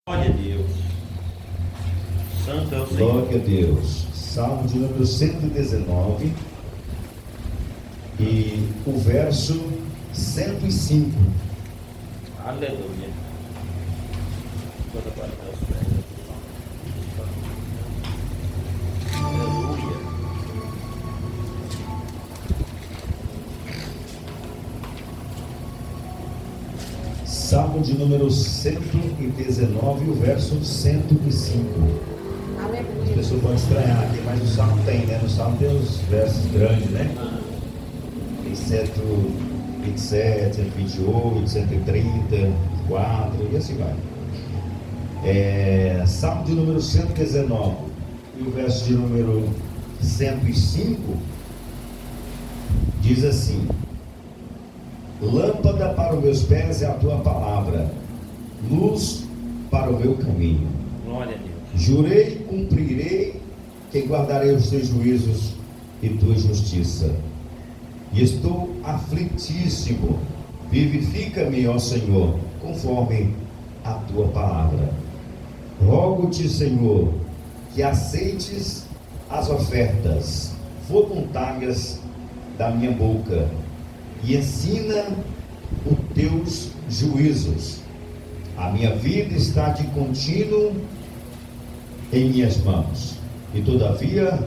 Glória a Deus. Santo é o Senhor. Glória a Deus. Salmo de número 119 e o verso 105. Aleluia. Toda para Deus. Aleluia. Salmo de número 119, o verso 105. As pessoas vão estranhar aqui, mas o Salmo tem, né? No Salmo tem os versos grandes, né? Tem 127, 128, 130, 4 e assim vai. Salmo de número 119 e o verso de número 105 diz assim: lâmpada para os meus pés é a tua palavra, luz para o meu caminho. Glória a Deus. Jurei e cumprirei que guardarei os teus juízos e tua justiça. E estou aflitíssimo. Vivifica-me, ó Senhor, conforme a tua palavra. Rogo-te, Senhor, que aceites as ofertas voluntárias da minha boca e ensina os teus juízos. A minha vida está de contínuo em minhas mãos, e todavia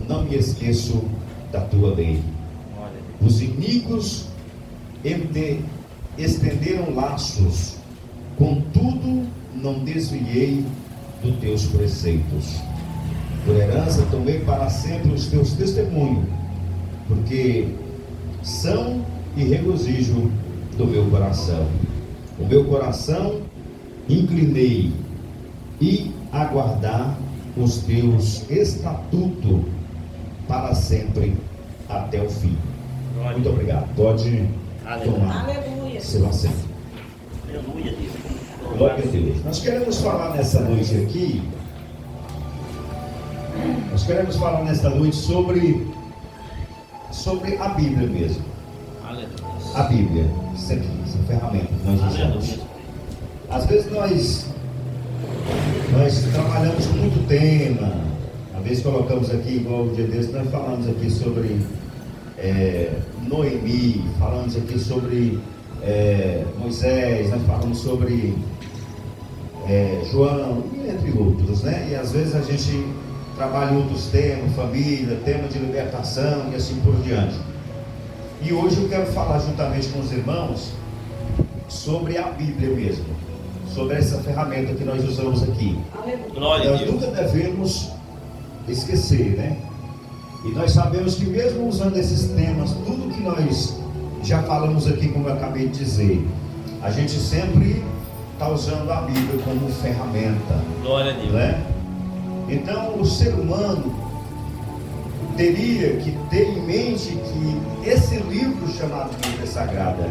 não me esqueço da tua lei. Os iníquos estenderam laços, contudo não desviei dos teus preceitos. Por herança tomei para sempre os teus testemunhos, porque são e regozijo do meu coração. O meu coração inclinei e aguardar os teus estatutos para sempre até o fim. Muito obrigado. Pode tomar seu assento. Aleluia, Deus. Glória a Deus. Nós queremos falar nessa noite aqui. Nós queremos falar nesta noite sobre a Bíblia mesmo. Aleluia. A Bíblia, isso aqui, essa ferramenta que nós usamos. Aleluia. Às vezes nós trabalhamos com muito tema. Às vezes colocamos aqui, igual o dia desse, nós falamos aqui sobre Noemi, falamos aqui sobre Moisés, nós falamos sobre João, e entre outros, né? E às vezes a gente trabalha em outros temas, família, tema de libertação e assim por diante. E hoje eu quero falar juntamente com os irmãos sobre a Bíblia mesmo, sobre essa ferramenta que nós usamos aqui. Glória a Nós Deus. nunca devemos esquecer, né? E nós sabemos que mesmo usando esses temas, tudo que nós já falamos aqui, como eu acabei de dizer, a gente sempre está usando a Bíblia como ferramenta. Glória a Deus. Né? Então o ser humano teria que ter em mente que esse livro chamado Bíblia Sagrada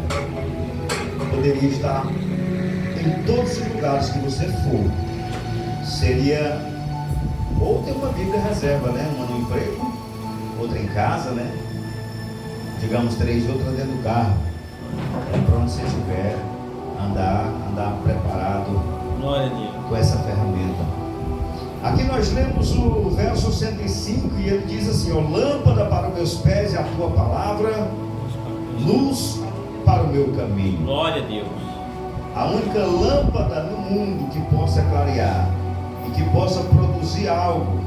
poderia estar em todos os lugares que você for. Seria ou ter uma Bíblia reserva, né? Uma no emprego, outra em casa, né? Digamos 3, outra dentro do carro, para onde você estiver, andar preparado Glória a Deus. com essa ferramenta. Aqui nós lemos o verso 105 e ele diz assim: ó, lâmpada para os meus pés é a tua palavra, luz para o meu caminho. Glória a Deus. A única lâmpada no mundo que possa clarear e que possa produzir algo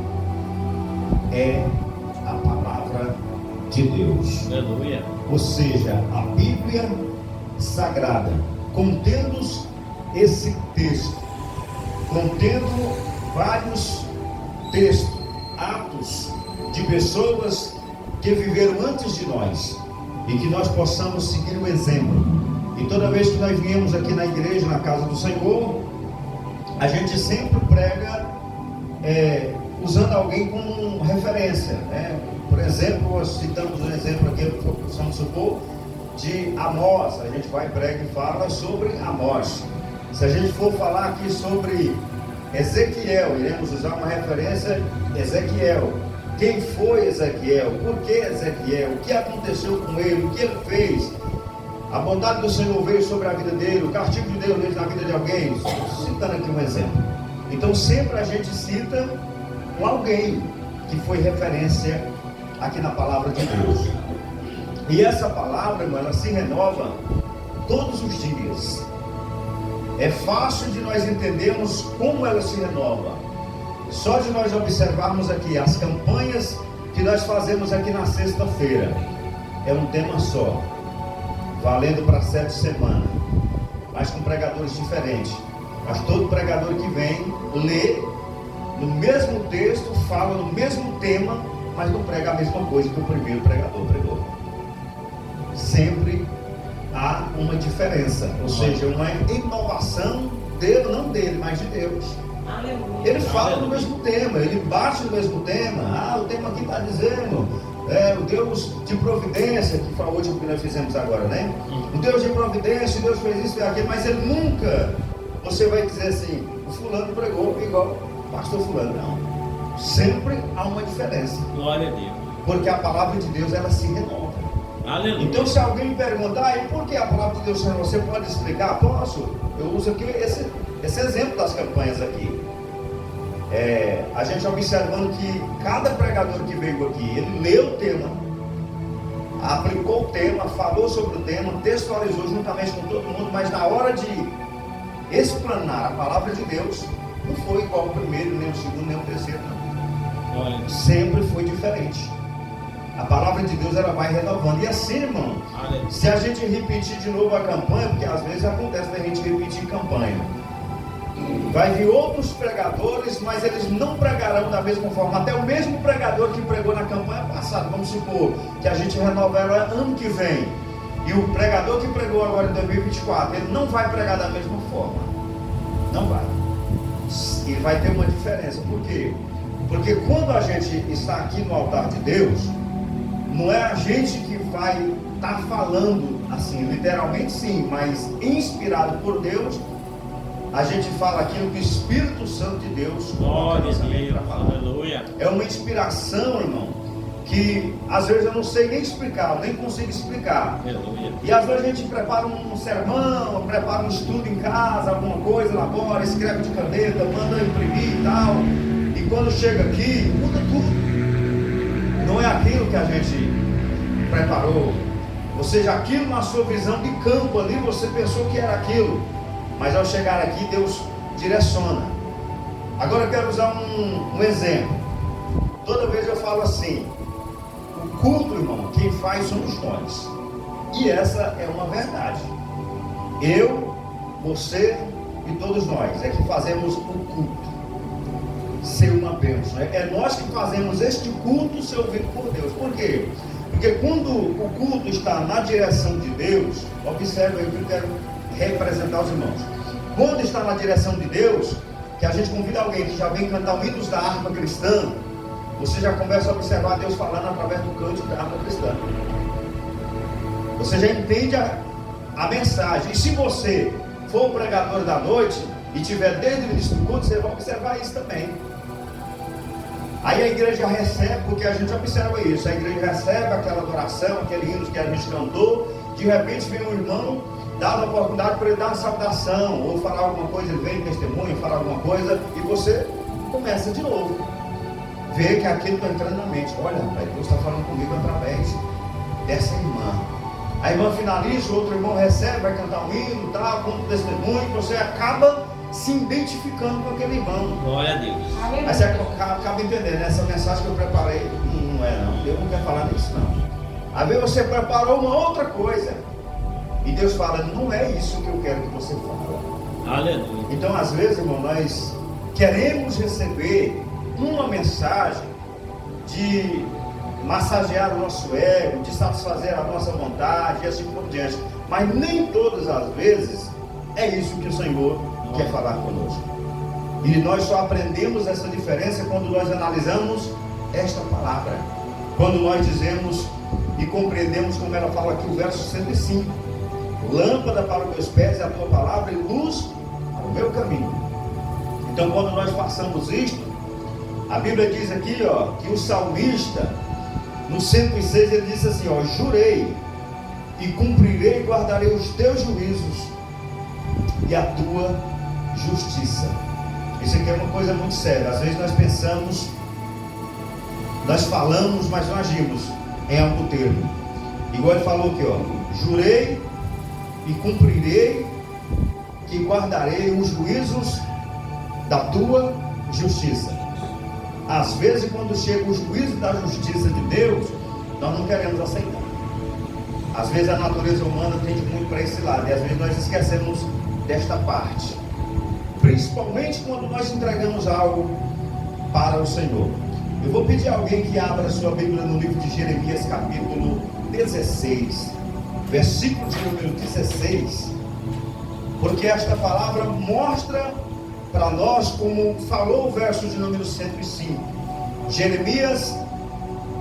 é a palavra de Deus. Aleluia. Ou seja, a Bíblia Sagrada, contendo esse texto, contendo vários textos, atos de pessoas que viveram antes de nós, e que nós possamos seguir o exemplo. E toda vez que nós viemos aqui na igreja, na casa do Senhor, a gente sempre prega usando alguém como referência, né? Por exemplo, nós citamos um exemplo aqui, vamos supor, de Amós. A gente vai, prega e fala sobre Amós. Se a gente for falar aqui sobre Ezequiel, iremos usar uma referência: Ezequiel. Quem foi Ezequiel? Por que Ezequiel? O que aconteceu com ele? O que ele fez? A bondade do Senhor veio sobre a vida dele, o castigo de Deus veio na vida de alguém. Citando aqui um exemplo. Então sempre a gente cita um alguém que foi referência aqui na palavra de Deus. E essa palavra, irmão, ela se renova todos os dias. É fácil de nós entendermos como ela se renova. Só de nós observarmos aqui as campanhas que nós fazemos aqui na sexta-feira. É um tema só, valendo para 7 semanas, mas com pregadores diferentes. Mas todo pregador que vem, lê no mesmo texto, fala no mesmo tema, mas não prega a mesma coisa que o primeiro pregador pregou. Sempre há uma diferença, ou seja, uma inovação dele, não dele, mas de Deus. Ele fala no mesmo tema, ele bate no mesmo tema. O tema aqui está dizendo, o Deus de providência, que foi o último que nós fizemos agora, né? O Deus de providência, Deus fez isso e aquilo, mas ele nunca, você vai dizer assim, o fulano pregou igual o pastor fulano, não. Sempre há uma diferença. Glória a Deus. Porque a palavra de Deus, ela se renova. Aleluia. Então se alguém me perguntar, e por que a palavra de Deus se renova? Você pode explicar? Posso? Eu uso aqui esse exemplo das campanhas aqui. A gente observando que cada pregador que veio aqui, ele leu o tema, aplicou o tema, falou sobre o tema, textualizou juntamente com todo mundo, mas na hora de explanar a palavra de Deus, não foi igual o primeiro, nem o segundo, nem o terceiro, não. Sempre foi diferente. A palavra de Deus, ela vai renovando. E assim, irmão, se a gente repetir de novo a campanha, porque às vezes acontece da gente repetir campanha, vai vir outros pregadores, mas eles não pregarão da mesma forma. Até o mesmo pregador que pregou na campanha passada, vamos supor que a gente renova ela ano que vem, e o pregador que pregou agora em 2024, ele não vai pregar da mesma forma. Não vai. E vai ter uma diferença. Por quê? Porque quando a gente está aqui no altar de Deus, não é a gente que vai estar falando assim, literalmente sim, mas inspirado por Deus. A gente fala aquilo que o Espírito Santo de Deus coloca na nossa mente para falar. Aleluia. É uma inspiração, irmão, que às vezes eu não sei nem explicar, eu nem consigo explicar. Aleluia. E às vezes a gente prepara um sermão, prepara um estudo em casa, alguma coisa, elabora, escreve de caneta, manda imprimir e tal. E quando chega aqui, muda tudo. Não é aquilo que a gente preparou. Ou seja, aquilo na sua visão de campo ali, você pensou que era aquilo. Mas ao chegar aqui, Deus direciona. Agora eu quero usar um exemplo. Toda vez eu falo assim, o culto, irmão, quem faz somos nós. E essa é uma verdade. Eu, você e todos nós é que fazemos o culto ser uma bênção. É nós que fazemos este culto ser ouvido por Deus. Por quê? Porque quando o culto está na direção de Deus, observa aí o que eu quero representar os irmãos. Quando está na direção de Deus, que a gente convida alguém que já vem cantar os hinos da harpa cristã, você já começa a observar Deus falando através do cântico da harpa cristã. Você já entende a mensagem. E se você for o pregador da noite e tiver desde o início do culto, você vai observar isso também. Aí a igreja recebe, porque a gente observa isso, a igreja recebe aquela adoração, aquele hino que a gente cantou, de repente vem um irmão, dá uma oportunidade para ele dar uma saudação, ou falar alguma coisa, ele vem testemunho, falar alguma coisa, e você começa de novo. Vê que aquilo está entrando na mente. Olha, rapaz, Deus está falando comigo através dessa irmã. A irmã finaliza, o outro irmão recebe, vai cantar um hino, tal, conta o testemunho, e você acaba se identificando com aquele irmão. Glória a Deus. Aí você acaba entendendo, essa mensagem que eu preparei, não é não, Deus não quer falar disso não. Às vezes você preparou uma outra coisa, e Deus fala, não é isso que eu quero que você fale. Aleluia. Então às vezes, irmão, nós queremos receber uma mensagem de massagear o nosso ego, de satisfazer a nossa vontade e assim por diante, mas nem todas as vezes é isso que o Senhor quer falar conosco. E nós só aprendemos essa diferença quando nós analisamos esta palavra, quando nós dizemos e compreendemos como ela fala aqui o verso 105, lâmpada para os meus pés é a tua palavra e luz para o meu caminho. Então quando nós passamos isto, a Bíblia diz aqui, que o salmista no 106 ele diz assim, jurei e cumprirei e guardarei os teus juízos e a tua justiça. Isso aqui é uma coisa muito séria. Às vezes nós pensamos, nós falamos, mas não agimos em algum termo. Igual ele falou aqui, ó: jurei e cumprirei e guardarei os juízos da tua justiça. Às vezes, quando chega o juízo da justiça de Deus, nós não queremos aceitar. Às vezes a natureza humana tende muito para esse lado, e às vezes nós esquecemos desta parte, principalmente quando nós entregamos algo para o Senhor. Eu vou pedir a alguém que abra sua Bíblia no livro de Jeremias, capítulo 16, versículo de número 16, porque esta palavra mostra para nós como falou o verso de número 105. Jeremias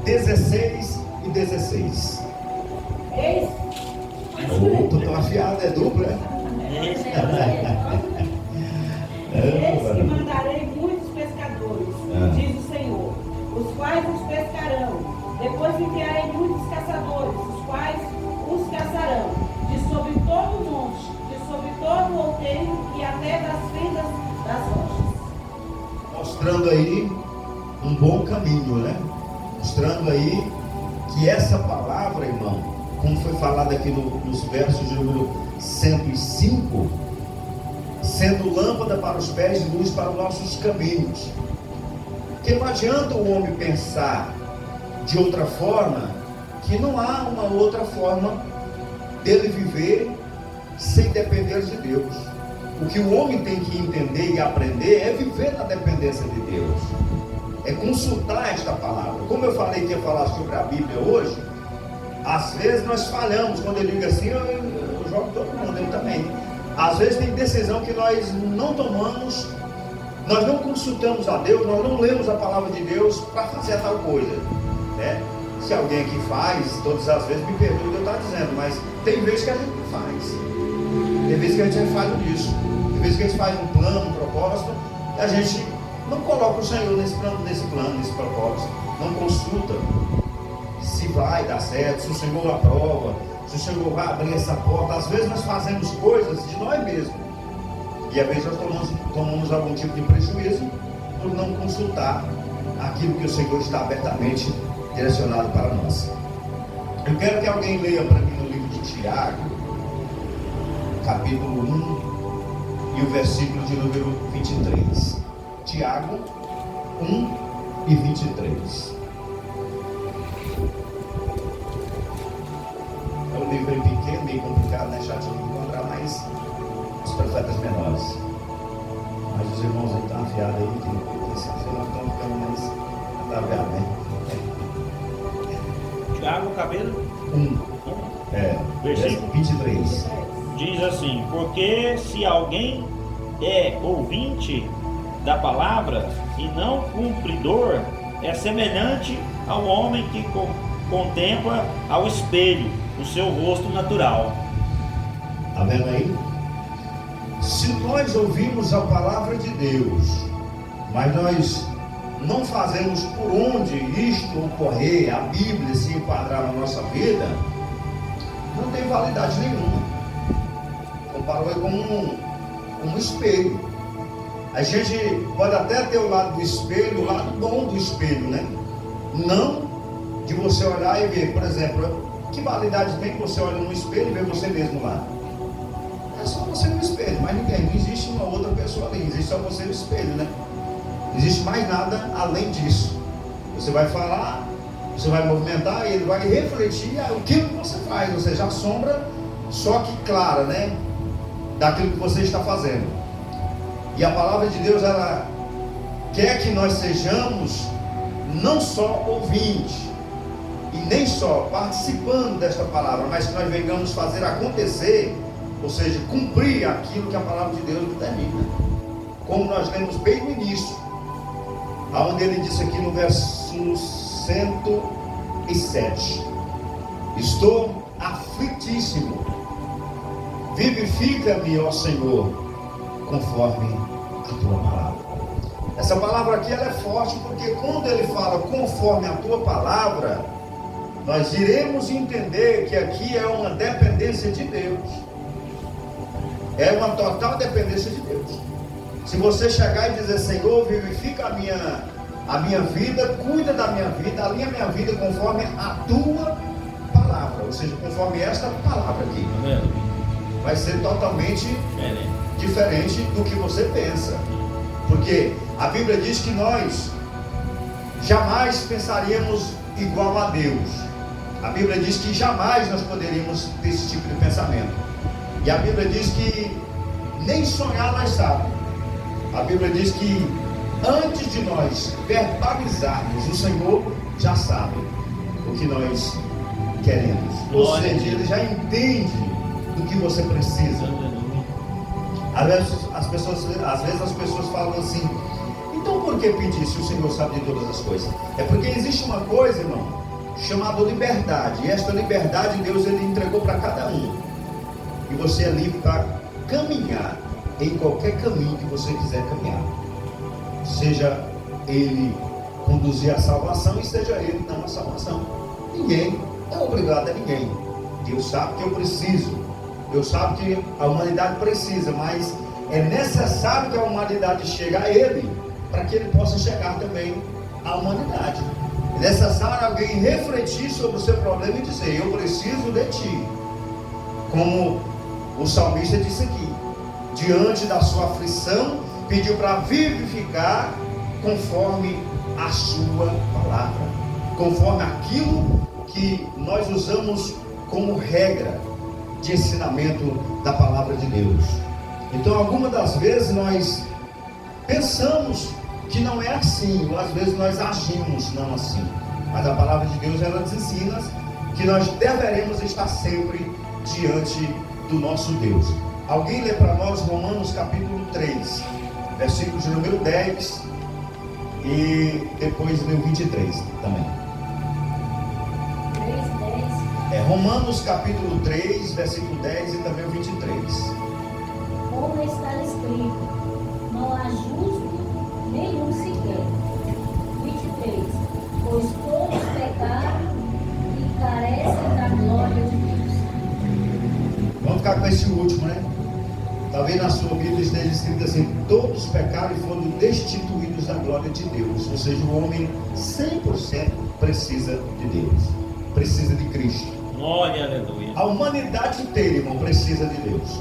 16 e 16. Opa, estou afiado, é dupla, Eis que mandarei muitos pescadores, diz o Senhor, os quais os pescarão. Depois enviarei muitos caçadores, os quais os caçarão, de sobre todo o monte, de sobre todo o outeiro e até das fendas das rochas. Mostrando aí um bom caminho, né? Mostrando aí que essa palavra, irmão, como foi falado aqui nos versos de número 105, sendo lâmpada para os pés e luz para os nossos caminhos. Porque não adianta o homem pensar de outra forma, que não há uma outra forma dele viver sem depender de Deus. O que o homem tem que entender e aprender é viver na dependência de Deus, é consultar esta palavra. Como eu falei que ia falar sobre a Bíblia hoje, às vezes nós falhamos. Quando eu digo assim, eu jogo todo mundo, eu também. Às vezes tem decisão que nós não tomamos, nós não consultamos a Deus, nós não lemos a palavra de Deus para fazer tal coisa, né? Se alguém aqui faz, todas as vezes, me perdoe o que eu estou dizendo, mas tem vezes que a gente não faz, tem vezes que a gente é falho nisso, tem vezes que a gente faz um plano, um propósito, e a gente não coloca o Senhor nesse plano, nesse propósito, não consulta se vai dar certo, se o Senhor aprova, se o Senhor vai abrir essa porta. Às vezes nós fazemos coisas de nós mesmos, e às vezes nós tomamos algum tipo de prejuízo por não consultar aquilo que o Senhor está abertamente direcionado para nós. Eu quero que alguém leia para mim no livro de Tiago, capítulo 1 e o versículo de número 23. Tiago 1 e 23. É um livro pequeno, meio complicado, né? Chatinho de encontrar, mas os profetas menores. Mas os irmãos aí estão afiados aí, que se não estão ficando mais afiados, né? Tiago, cabelo? 1. Versículo 23. Diz assim: porque se alguém é ouvinte da palavra e não cumpridor, é semelhante ao homem que contempla ao espelho o seu rosto natural. Está vendo aí? Se nós ouvimos a palavra de Deus, mas nós não fazemos por onde isto ocorrer, a Bíblia se enquadrar na nossa vida, não tem validade nenhuma. Comparou como um espelho. A gente pode até ter o lado do espelho, o lado bom do espelho, né? Não de você olhar e ver, por exemplo, que validade tem que você olha no espelho e vê você mesmo lá? É só você no espelho, mais ninguém. Não existe uma outra pessoa ali, existe só você no espelho, né? Não existe mais nada além disso. Você vai falar, você vai movimentar e ele vai refletir aquilo que você faz, ou seja, a sombra, só que clara, né? Daquilo que você está fazendo. E a palavra de Deus, ela quer que nós sejamos não só ouvintes e nem só participando desta palavra, mas que nós venhamos fazer acontecer, ou seja, cumprir aquilo que a palavra de Deus determina. Como nós lemos bem no início, aonde ele disse aqui no verso 107: estou aflitíssimo, vivifica-me, ó Senhor, conforme a tua palavra. Essa palavra aqui ela é forte, porque quando ele fala conforme a tua palavra, nós iremos entender que aqui é uma dependência de Deus. É uma total dependência de Deus. Se você chegar e dizer: Senhor, vivifica a minha vida, cuida da minha vida, alinha a minha vida conforme a tua palavra, ou seja, conforme esta palavra aqui, vai ser totalmente diferente do que você pensa. Porque a Bíblia diz que nós jamais pensaríamos igual a Deus. A Bíblia diz que jamais nós poderíamos ter esse tipo de pensamento. E a Bíblia diz que nem sonhar nós sabemos. A Bíblia diz que antes de nós verbalizarmos, o Senhor já sabe o que nós queremos. Ou seja, Ele já entende do que você precisa. Às vezes as pessoas falam assim: então por que pedir se o Senhor sabe de todas as coisas? É porque existe uma coisa, irmão, chamada liberdade. E esta liberdade Deus Ele entregou para cada um. E você é livre para caminhar em qualquer caminho que você quiser caminhar. Seja Ele conduzir a salvação e seja Ele não a salvação. Ninguém é obrigado a ninguém. Deus sabe que eu preciso. Deus sabe que a humanidade precisa, mas é necessário que a humanidade chegue a Ele para que Ele possa chegar também à humanidade. É necessário alguém refletir sobre o seu problema e dizer: eu preciso de Ti. Como o salmista disse aqui, diante da sua aflição, pediu para vivificar conforme a sua palavra, conforme aquilo que nós usamos como regra de ensinamento da palavra de Deus. Então, algumas das vezes nós pensamos que não é assim, ou às vezes nós agimos não assim, mas a palavra de Deus, ela nos ensina que nós deveremos estar sempre diante do nosso Deus. Alguém lê para nós Romanos capítulo 3, versículos de número 10 e depois no 23 também. Romanos capítulo 3, versículo 10 e também o 23. Como está escrito: não há justo nenhum sequer. 23. Pois todos pecaram e carecem da glória de Deus. Vamos ficar com esse último, né? Talvez na sua Bíblia esteja escrito assim: todos pecaram e foram destituídos da glória de Deus. Ou seja, o homem 100% precisa de Deus, precisa de Cristo. Glória, aleluia. A humanidade inteira, irmão, precisa de Deus.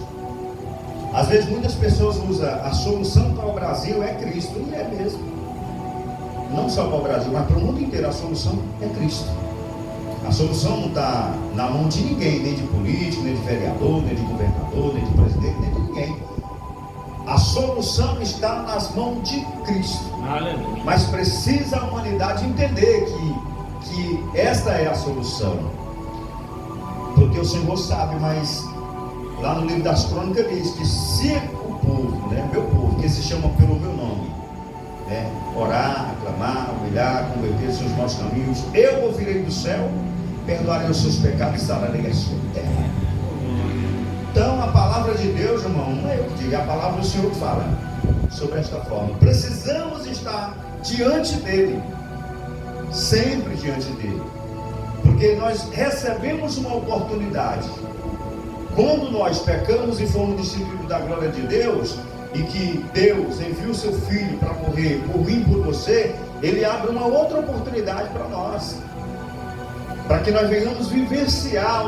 Às vezes muitas pessoas usam a solução para o Brasil é Cristo, e é mesmo. Não só para o Brasil, mas para o mundo inteiro a solução é Cristo. A solução não está na mão de ninguém, nem de político, nem de vereador, nem de governador, nem de presidente, nem de ninguém. A solução está nas mãos de Cristo. Aleluia. Mas precisa a humanidade entender que esta é a solução. Porque o Senhor sabe, mas lá no livro das Crônicas diz que se o povo, né, meu povo, que se chama pelo meu nome, né, orar, aclamar, humilhar, converter os seus maus caminhos, eu ouvirei do céu, perdoarei os seus pecados e sararei a sua terra. Então a palavra de Deus, irmão, não é eu que digo, é a palavra do Senhor que fala sobre esta forma. Precisamos estar diante dele, sempre diante dele. Porque nós recebemos uma oportunidade. Quando nós pecamos e fomos destituídos da glória de Deus, e que Deus enviou o seu Filho para morrer por mim e por você, Ele abre uma outra oportunidade para nós, para que nós venhamos vivenciar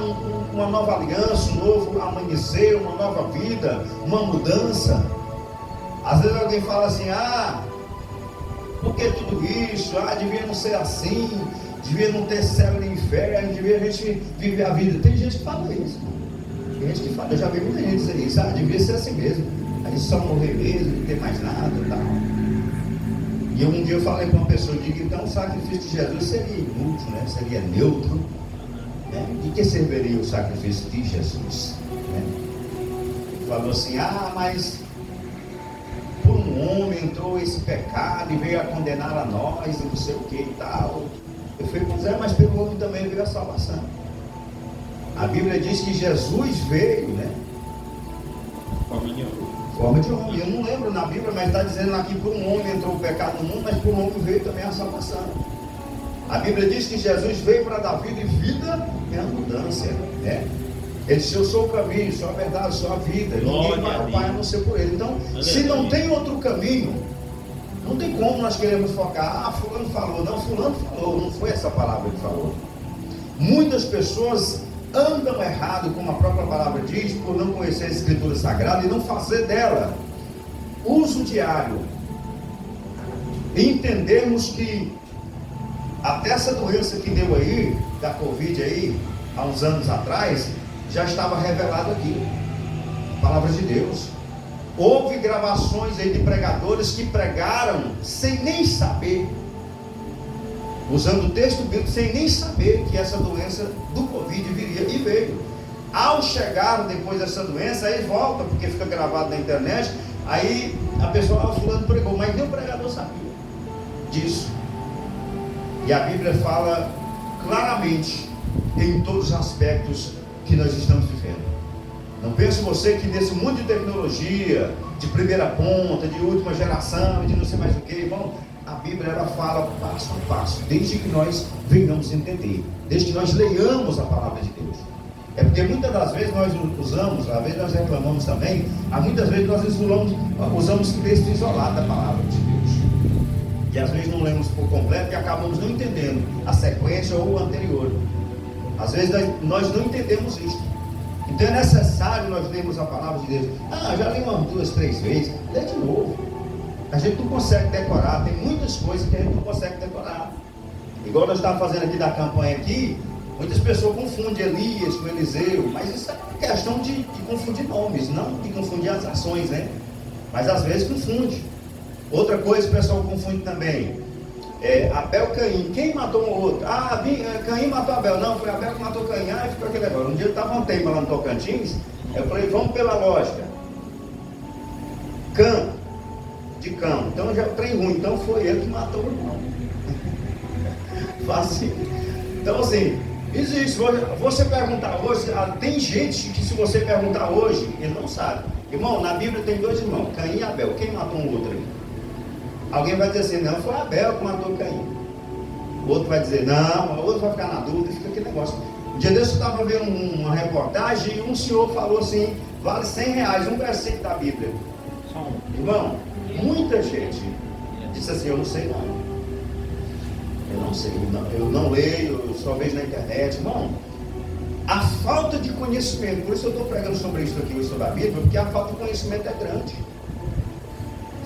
uma nova aliança, um novo amanhecer, uma nova vida, uma mudança. Às vezes alguém fala assim: por que tudo isso? Devia não ser assim, devia não ter céu nem inferno, devia a gente viver a vida. Tem gente que fala isso. Tem gente que fala, eu já vi muita gente dizer isso: devia ser assim mesmo, a gente só morrer mesmo, não ter mais nada e tal. E um dia eu falei com uma pessoa, eu digo: então o sacrifício de Jesus seria inútil, né? Seria neutro, né? De que serviria o sacrifício de Jesus, né? Falou assim: mas por um homem entrou esse pecado e veio a condenar a nós e não sei o que e tal. Eu falei: mas pelo homem também veio a salvação. A Bíblia diz que Jesus veio, né? Forma de homem. Eu não lembro na Bíblia, mas está dizendo aqui: por um homem entrou o pecado no mundo, mas por um homem veio também a salvação. A Bíblia diz que Jesus veio para dar vida e vida em abundância, né? Ele disse: eu sou o caminho, sou a verdade, sou a vida. Ninguém vai ao Pai a não ser por Ele. Então, se não tem outro caminho, não tem como nós queremos focar. Ah, fulano falou. Não, fulano falou. Não foi essa palavra que falou. Muitas pessoas andam errado, como a própria palavra diz, por não conhecer a Escritura Sagrada e não fazer dela uso diário. E entendermos que até essa doença que deu aí, da Covid aí, há uns anos atrás, já estava revelado aqui, palavra de Deus. Houve gravações aí de pregadores que pregaram sem nem saber, usando o texto bíblico, sem nem saber que essa doença do Covid viria, e veio. Ao chegar depois dessa doença, aí volta, porque fica gravado na internet, aí a pessoa, fulano pregou, mas nem o pregador sabia disso. E a Bíblia fala claramente em todos os aspectos que nós estamos vivendo. Não pense você que nesse mundo de tecnologia, de primeira ponta, de última geração, de não sei mais o que, irmão, a Bíblia ela fala passo a passo, desde que nós venhamos entender, desde que nós leiamos a palavra de Deus. É porque muitas das vezes nós usamos, às vezes nós reclamamos também, muitas vezes nós usamos texto isolado da palavra de Deus. E às vezes não lemos por completo e acabamos não entendendo a sequência ou o anterior. Às vezes nós não entendemos isso. Então é necessário nós lermos a palavra de Deus. Já li umas 2, 3 vezes, lê de novo. A gente não consegue decorar, tem muitas coisas que a gente não consegue decorar. Igual nós estávamos fazendo aqui da campanha aqui, muitas pessoas confundem Elias com Eliseu, mas isso é uma questão de confundir nomes, não de confundir as ações, né? Mas às vezes confunde. Outra coisa que o pessoal confunde também, Abel e Caim. Quem matou um outro? Caim matou Abel. Não, foi Abel que matou Caim. E ficou aquele negócio. Um dia eu estava um tempo lá no Tocantins, eu falei, vamos pela lógica. De cão. Então já trem ruim. Então foi ele que matou o irmão. Fácil. Então assim, existe. Você perguntar hoje, tem gente que se você perguntar hoje, ele não sabe. Irmão, na Bíblia tem 2 irmãos, Caim e Abel. Quem matou um outro aí? Alguém vai dizer assim, não, foi Abel que matou Caim. O outro vai dizer, não, o outro vai ficar na dúvida, fica aquele negócio. Um dia desse eu estava vendo uma reportagem e um senhor falou assim, vale R$100, um versículo da Bíblia. Irmão, muita gente disse assim, eu não sei não. Eu não sei, eu não leio, eu só vejo na internet. Irmão, a falta de conhecimento, por isso eu estou pregando sobre isso aqui hoje, sobre a Bíblia, porque a falta de conhecimento é grande.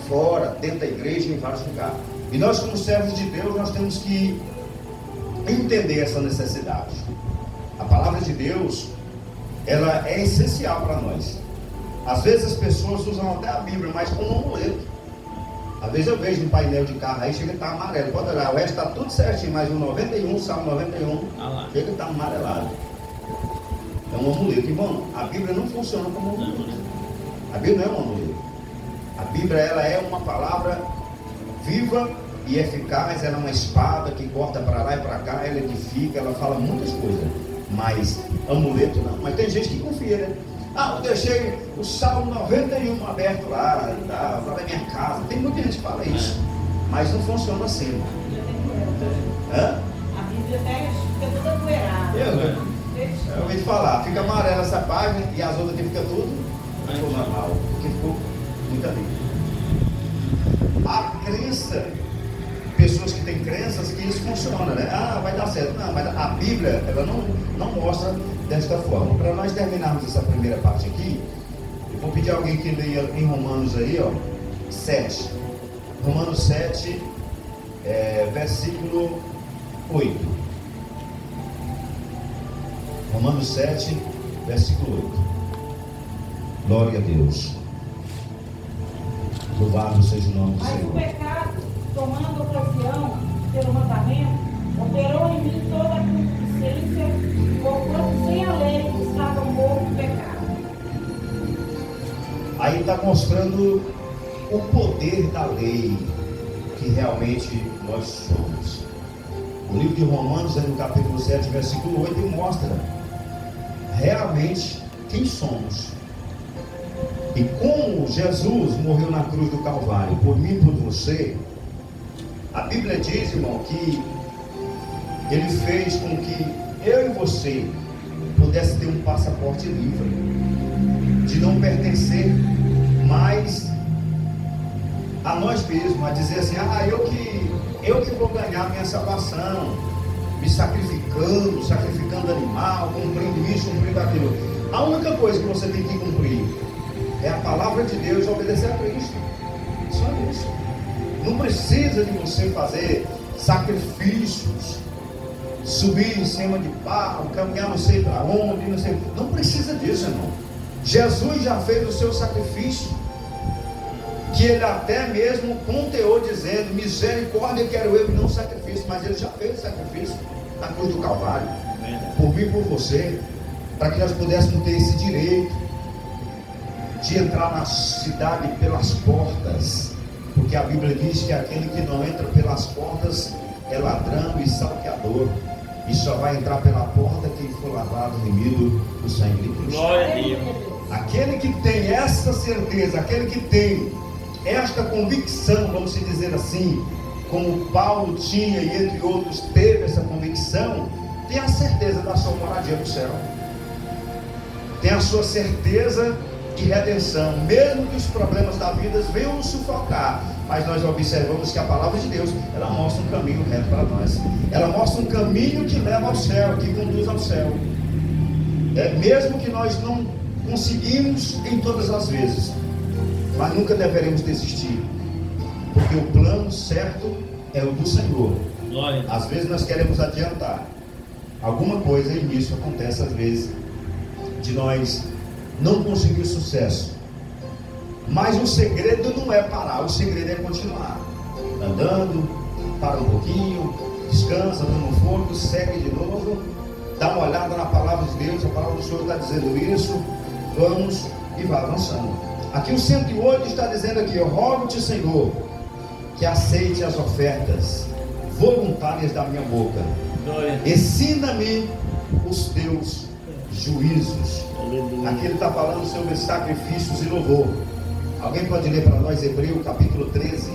Fora, dentro da igreja, em vários lugares. E nós, como servos de Deus, nós temos que entender essa necessidade. A palavra de Deus, ela é essencial para nós. Às vezes as pessoas usam até a Bíblia, mas como um amuleto. Às vezes eu vejo no painel de carro aí, chega a estar amarelo. Pode olhar, o resto está tudo certinho, mas o 91, Salmo 91, chega a estar amarelado. É um amuleto. Irmão, a Bíblia não funciona como um amuleto. A Bíblia não é um amuleto. A Bíblia ela é uma palavra viva e eficaz, ela é uma espada que corta para lá e para cá, ela edifica, ela fala muitas coisas, mas amuleto não. Mas tem gente que confia, né? Eu deixei o Salmo 91 aberto lá na minha casa. Tem muita gente que fala isso, mas não funciona assim. A Bíblia fica toda poeirada. Eu ouvi falar, fica amarela essa página e as outras aqui fica tudo normal, porque ficou muita Bíblia. A crença, pessoas que têm crenças que isso funciona, né? Vai dar certo. Não, mas a Bíblia, ela não mostra desta forma. Para nós terminarmos essa primeira parte aqui, eu vou pedir a alguém que leia em Romanos aí, 7. Romanos 7, versículo 8. Romanos 7, versículo 8. Glória a Deus. Louvado seja o nome do Mas Senhor. o pecado, tomando ocasião pelo mandamento, operou em mim toda a concupiscência, porquanto sem a lei estava morto o pecado. Aí está mostrando o poder da lei que realmente nós somos. O livro de Romanos, no capítulo 7, versículo 8, mostra realmente quem somos. E como Jesus morreu na cruz do Calvário por mim e por você, a Bíblia diz, irmão, que Ele fez com que eu e você pudesse ter um passaporte livre, de não pertencer mais a nós mesmos, a dizer assim, eu que vou ganhar minha salvação, me sacrificando animal, cumprindo isso, cumprindo aquilo. A única coisa que você tem que cumprir é a palavra de Deus e obedecer a Cristo. Só isso. Não precisa de você fazer sacrifícios, subir em cima de barro, caminhar não sei para onde, não sei. Não precisa disso, irmão. Jesus já fez o seu sacrifício, que ele até mesmo ponteou dizendo, misericórdia quero eu e não sacrifício, mas ele já fez o sacrifício na cruz do Calvário, por mim e por você, para que nós pudéssemos ter esse direito de entrar na cidade pelas portas, porque a Bíblia diz que aquele que não entra pelas portas é ladrão e salteador, e só vai entrar pela porta quem for lavado, remido do sangue de Cristo. Glória a Deus. Aquele que tem essa certeza, aquele que tem esta convicção, vamos dizer assim, como Paulo tinha e entre outros teve essa convicção, tem a certeza da sua moradia no céu, tem a sua certeza de redenção, mesmo que os problemas da vida venham nos sufocar, mas nós observamos que a palavra de Deus, ela mostra um caminho reto para nós, ela mostra um caminho que leva ao céu, que conduz ao céu, mesmo que nós não conseguimos em todas as vezes, mas nunca deveremos desistir, porque o plano certo é o do Senhor. Glória. Às vezes nós queremos adiantar alguma coisa, e nisso acontece às vezes de nós não conseguir sucesso, mas o segredo não é parar, o segredo é continuar andando, para um pouquinho, descansa, toma um fôlego, segue de novo, dá uma olhada na palavra de Deus, a palavra do Senhor está dizendo isso, vamos e vai avançando. Aqui o 108 está dizendo aqui, eu rogo-te, Senhor, que aceite as ofertas voluntárias da minha boca, ensina-me os teus juízos. Aqui ele está falando sobre sacrifícios e louvor. Alguém pode ler para nós Hebreus capítulo 13,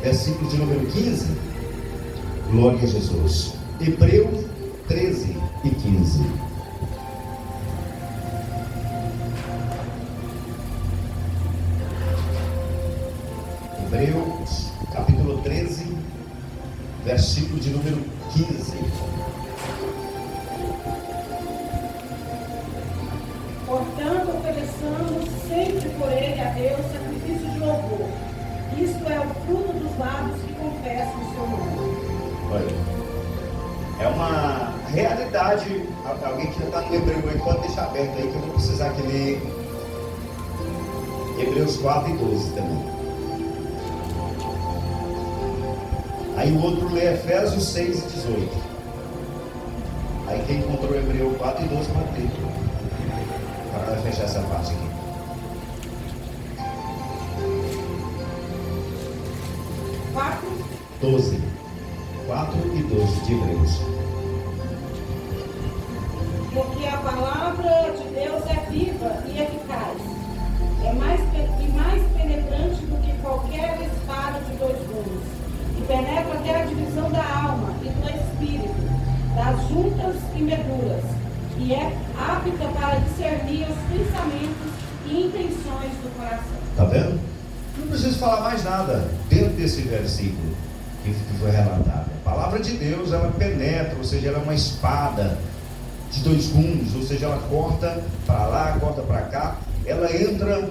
versículo de número 15? Glória a Jesus. Hebreus 13 e 15. Hebreus capítulo 13, versículo de número 15. Portanto, ofereçamos sempre por ele a Deus sacrifício de louvor. Isto é o fruto dos lábios que confessam o seu nome. Olha, é uma realidade. Alguém que já está no Hebreu aí, pode deixar aberto aí, que eu vou precisar que ler Hebreus 4 e 12 também. Aí o outro lê Efésios 6 e 18. Aí quem encontrou Hebreus 4 e 12 pode ler. Para fechar essa parte aqui. 12. 4 e 12 de Hebreus. Porque a palavra de Deus é viva e eficaz, é mais penetrante do que qualquer espada de dois gumes, e penetra até a divisão da alma e do espírito, das juntas e medulas, e é apta para discernir os pensamentos e intenções do coração. Está vendo? Não preciso falar mais nada dentro desse versículo que foi relatado. A palavra de Deus, ela penetra, ou seja, ela é uma espada de dois gumes, ou seja, ela corta para lá, corta para cá, ela entra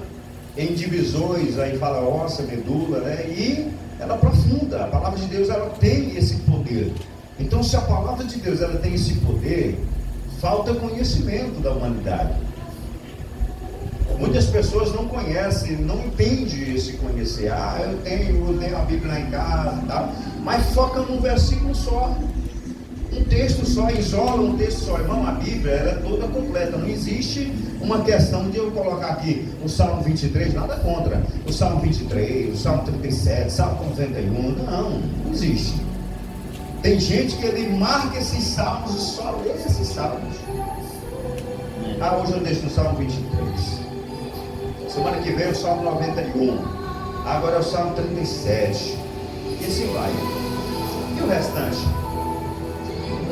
em divisões, aí fala ossa, medula, né? E ela aprofunda. A palavra de Deus, ela tem esse poder. Então, se a palavra de Deus, ela tem esse poder, falta conhecimento da humanidade. Muitas pessoas não conhecem, não entendem esse conhecer. Eu tenho a Bíblia lá em casa e tal, mas foca num versículo só, um texto só, isola um texto só. Irmão, a Bíblia, ela é toda completa. Não existe uma questão de eu colocar aqui o Salmo 23, nada contra o Salmo 23, o Salmo 37, o Salmo 91, não existe. Tem gente que ele marca esses salmos e só lê esses salmos. Hoje eu deixo no Salmo 23. Semana que vem é o Salmo 91. Agora é o Salmo 37. E assim vai. E o restante?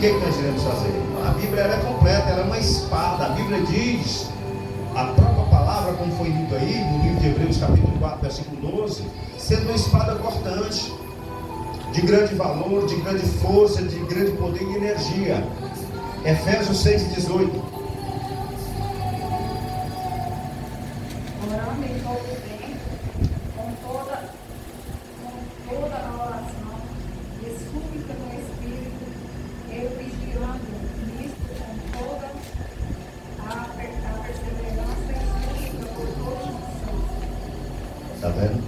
que nós iremos fazer? A Bíblia ela é completa, ela é uma espada. A Bíblia diz, a própria palavra, como foi dito aí, no livro de Hebreus, capítulo 4, versículo 12, sendo uma espada cortante, de grande valor, de grande força, de grande poder e energia. Efésios 6,18. Orando em todo tempo, com toda a oração e súplica no Espírito, eu vigilando nisto com toda a perseverança e súplica por todos os santos. Está vendo?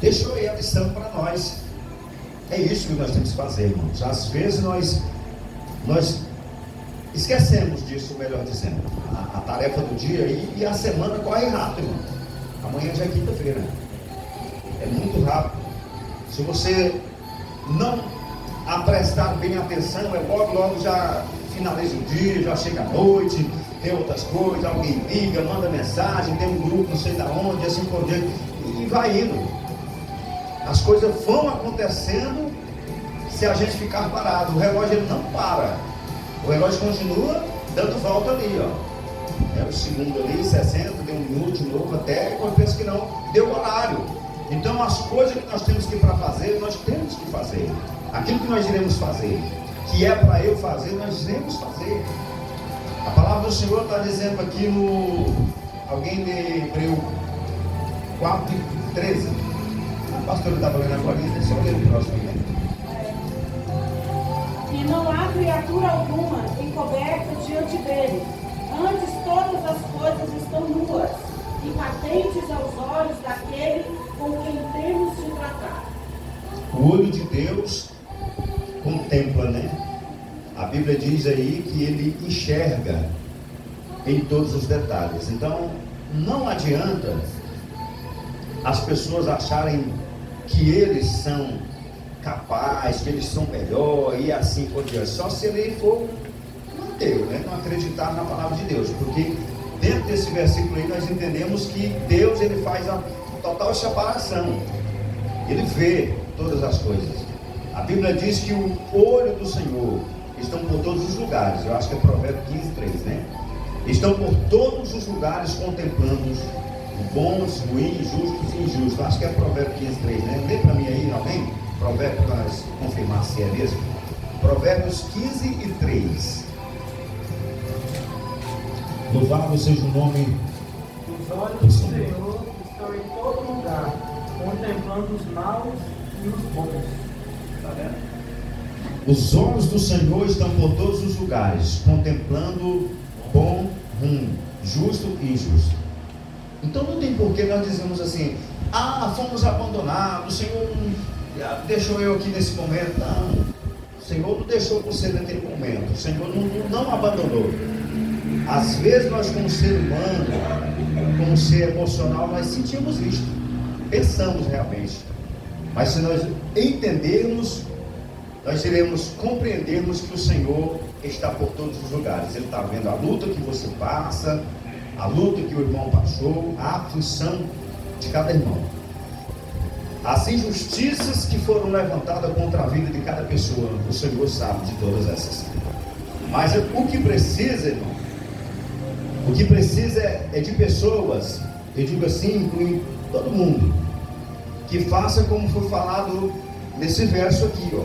Deixou aí a lição para nós. É isso que nós temos que fazer, irmãos. Às vezes nós esquecemos disso, melhor dizendo. A tarefa do dia e a semana corre rápido, irmão. Amanhã já é quinta-feira. É muito rápido. Se você não prestar bem atenção, logo já finaliza o dia, já chega a noite, tem outras coisas, alguém liga, manda mensagem, tem um grupo, não sei da onde, assim por diante, e vai indo. As coisas vão acontecendo se a gente ficar parado. O relógio ele não para. O relógio continua dando volta ali, ó. É o segundo ali, 60, deu um minuto de novo, até quando penso que não, deu horário. Então as coisas que nós temos que ir para fazer, nós temos que fazer. Aquilo que nós iremos fazer, que é para eu fazer, nós iremos fazer. A palavra do Senhor está dizendo aqui no... Alguém de Hebreu 4:13. O pastor estava lendo agora, deixa eu ler o próximo aí, né? E não há criatura alguma encoberta diante dele. Antes todas as coisas estão nuas e patentes aos olhos daquele com quem temos de tratar. O olho de Deus contempla, né? A Bíblia diz aí que ele enxerga em todos os detalhes. Então, não adianta as pessoas acharem que eles são capazes, que eles são melhor e assim por diante. Só se ele for um ateu, né? Não acreditar na palavra de Deus. Porque dentro desse versículo aí nós entendemos que Deus ele faz a total separação. Ele vê todas as coisas. A Bíblia diz que o olho do Senhor estão por todos os lugares. Eu acho que é Provérbios 15:3, né? Estão por todos os lugares contemplando bons, ruins, justos e injustos. Eu acho que é Provérbios 15:3, né? Lê para mim aí, alguém? Provérbios, para nós confirmar se é mesmo. Provérbios 15:3. Louvado seja o nome Os olhos do Senhor estão em todo lugar, contemplando os maus e os bons. Está vendo? Os olhos do Senhor estão por todos os lugares, contemplando bom, ruim, justo e injusto. Então não tem porquê nós dizermos assim: fomos abandonados, o Senhor deixou eu aqui nesse momento. Não, o Senhor não deixou você naquele momento, o Senhor não abandonou. Às vezes nós, como ser humano, como ser emocional, nós sentimos isto, pensamos realmente. Mas se nós entendermos, nós iremos compreendermos que o Senhor está por todos os lugares. Ele está vendo a luta que você passa, a luta que o irmão passou, a aflição de cada irmão, as injustiças que foram levantadas contra a vida de cada pessoa. O Senhor sabe de todas essas. Mas o que precisa, irmão, o que precisa é de pessoas, eu digo assim, incluindo todo mundo, que faça como foi falado nesse verso aqui, ó.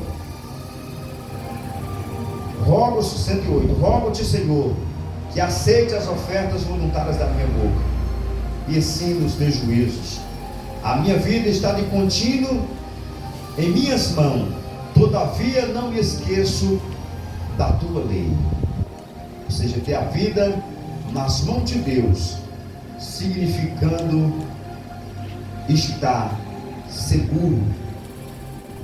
Rogo-te, 108, rogo-te, Senhor, que aceite as ofertas voluntárias da minha boca e ensine os teus juízos. A minha vida está de contínuo em minhas mãos, todavia não me esqueço da tua lei. Ou seja, ter a vida nas mãos de Deus, significando estar seguro.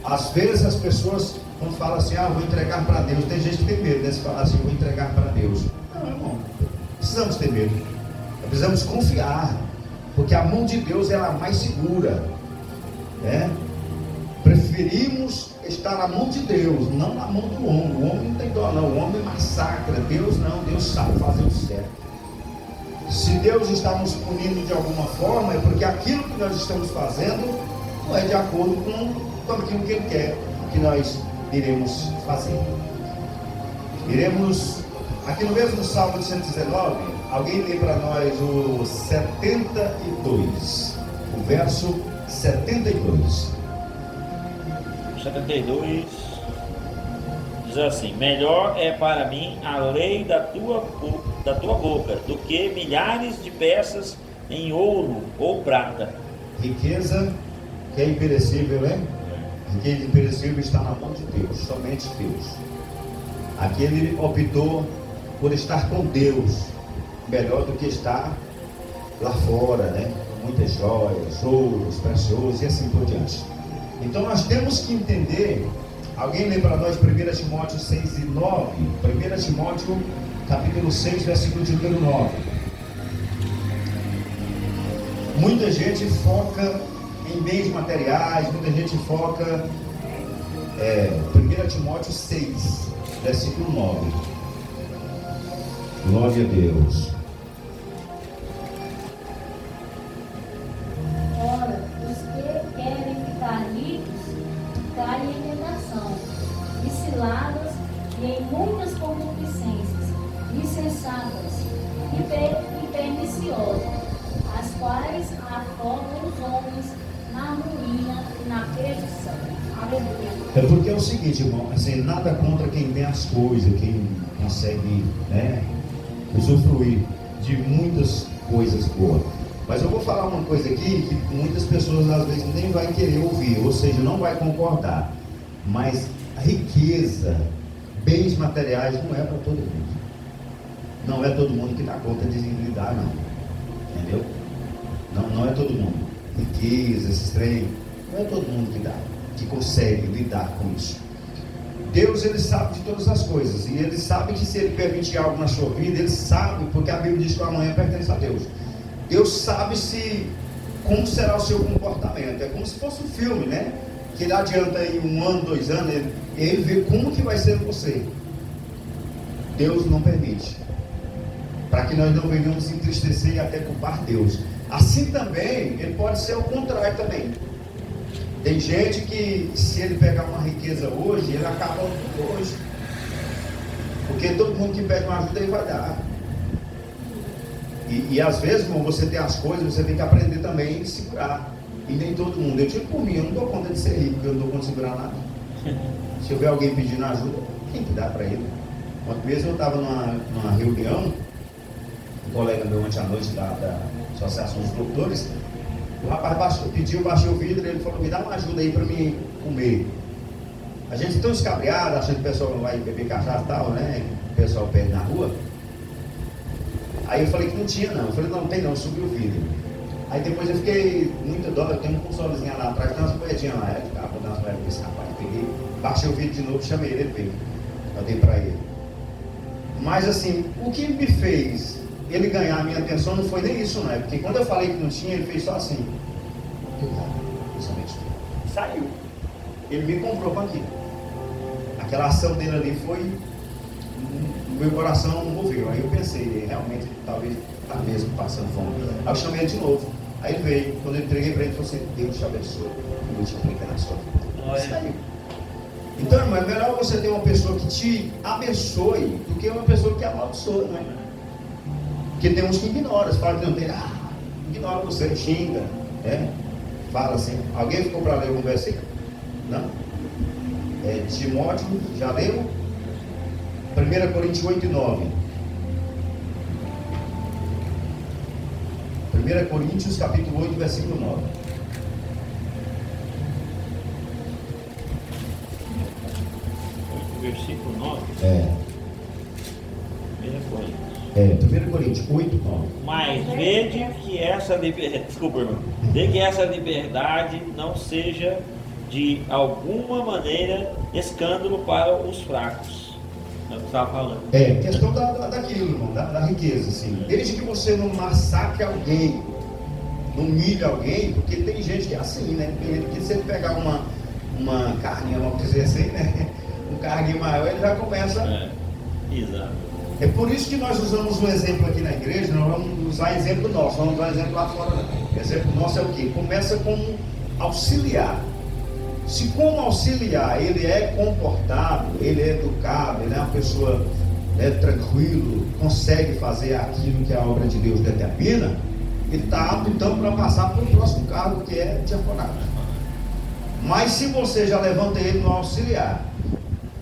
Às vezes as pessoas, quando falam assim, vou entregar para Deus, tem gente que tem medo, né? Se falar assim, vou entregar para Deus. Não, irmão, precisamos ter medo, precisamos confiar, porque a mão de Deus ela é a mais segura, né? Preferimos estar na mão de Deus, não na mão do homem. O homem não tem dó, não, o homem massacra. Deus não, Deus sabe fazer o certo. Se Deus está nos punindo de alguma forma, é porque aquilo que nós estamos fazendo não é de acordo com aquilo que Ele quer que nós iremos fazer. Iremos, aqui no mesmo Salmo 119, alguém lê para nós o 72, o verso 72. 72 diz assim: melhor é para mim a lei da tua boca do que milhares de peças em ouro ou prata. Riqueza que é imperecível, né? Riqueza imperecível está na mão de Deus, somente Deus. Aqui ele optou por estar com Deus, melhor do que estar lá fora, né? Muitas joias, ouros, preciosos e assim por diante. Então nós temos que entender, alguém lê para nós 1 Timóteo 6 e 9, 1 Timóteo capítulo 6, versículo de número 9. Muita gente foca em bens materiais, muita gente foca 1 Timóteo 6, versículo 9. Glória a Deus. Ora, os que querem ficar ricos caem em tentação, e ciladas e em muitas concupiscências, insensatas e perniciosas, as quais afogam os homens na ruína e na perdição. Aleluia. É porque é o seguinte, irmão, assim, nada contra quem tem as coisas, quem consegue, né, usufruir de muitas coisas boas. Mas eu vou falar uma coisa aqui que muitas pessoas às vezes nem vai querer ouvir, ou seja, não vai concordar. Mas a riqueza, bens materiais não é para todo mundo. Não é todo mundo que dá conta de lidar, não. Entendeu? Não é todo mundo. Riqueza, esses trem, não é todo mundo que dá, que consegue lidar com isso. Deus, ele sabe de todas as coisas, e ele sabe que se ele permitir algo na sua vida, ele sabe, porque a Bíblia diz que o amanhã pertence a Deus. Deus sabe como será o seu comportamento. É como se fosse um filme, né? Que ele adianta aí 1 ano, 2 anos, ele vê como que vai ser você. Deus não permite, para que nós não venhamos entristecer e até culpar Deus. Assim também, ele pode ser o contrário também. Tem gente que, se ele pegar uma riqueza hoje, ele acaba tudo hoje. Porque todo mundo que pede uma ajuda, ele vai dar. E às vezes, quando você tem as coisas, você tem que aprender também a segurar. E nem todo mundo. Eu digo por mim, eu não dou conta de ser rico, porque eu não dou conta de segurar nada. Se houver alguém pedindo ajuda, quem que dá para ele? Ontem mesmo eu estava numa reunião, um colega meu ontem à noite da Associação dos Doutores, o rapaz baixou o vidro e ele falou: me dá uma ajuda aí para mim comer. A gente tão escabriado, achando que o pessoal vai beber cachaça e tal, né? O pessoal pede na rua. Aí eu falei que não tinha não. Eu falei: não tem não, subiu o vidro. Aí depois eu fiquei muito dó, eu tenho um consolezinho lá atrás, tem umas moedinhas lá, vou dar umas moedas pra esse rapaz. Peguei, baixei o vidro de novo, chamei ele veio. Eu dei pra ele. Mas assim, o que me fez ele ganhar a minha atenção não foi nem isso, não é? Porque quando eu falei que não tinha, ele fez só assim. Saiu. Ele me comprou com aquilo. Aquela ação dele ali foi, o meu coração moveu. Aí eu pensei, realmente, talvez está mesmo passando fome. Aí eu chamei ele de novo. Aí ele veio. Quando eu entreguei para ele, ele falou assim: Deus te abençoe. Eu multiplica na sua vida. Saiu. Então, irmão, é melhor você ter uma pessoa que te abençoe do que uma pessoa que amaldiçoa, não é? Porque tem uns que ignoram, falam que não tem, ignora você, xinga, né? Fala assim. Alguém ficou para ler algum versículo? Não? Timóteo, já leu? 1 Coríntios 8 e 9. 1 Coríntios capítulo 8, versículo 9. Versículo 9. 1 Coríntios 8, 9. Mas vede que essa liberdade, desculpa, irmão, vê que essa liberdade não seja de alguma maneira escândalo para os fracos. É o que você estava falando. Questão daquilo, irmão, da riqueza, assim. Desde que você não massacre alguém, não humilhe alguém, porque tem gente que é assim, né? Porque se ele pegar uma carninha, vamos dizer assim, né? Um carguinho maior, ele já começa. Exato. É por isso que nós usamos um exemplo aqui na igreja. Nós vamos usar exemplo nosso, vamos usar exemplo lá fora. O exemplo nosso é o quê? Começa com auxiliar. Se como auxiliar ele é comportado, ele é educado, ele é uma pessoa tranquilo, consegue fazer aquilo que a obra de Deus determina, ele está apto então para passar para o próximo cargo, que é diaconato. Mas se você já levanta ele no auxiliar,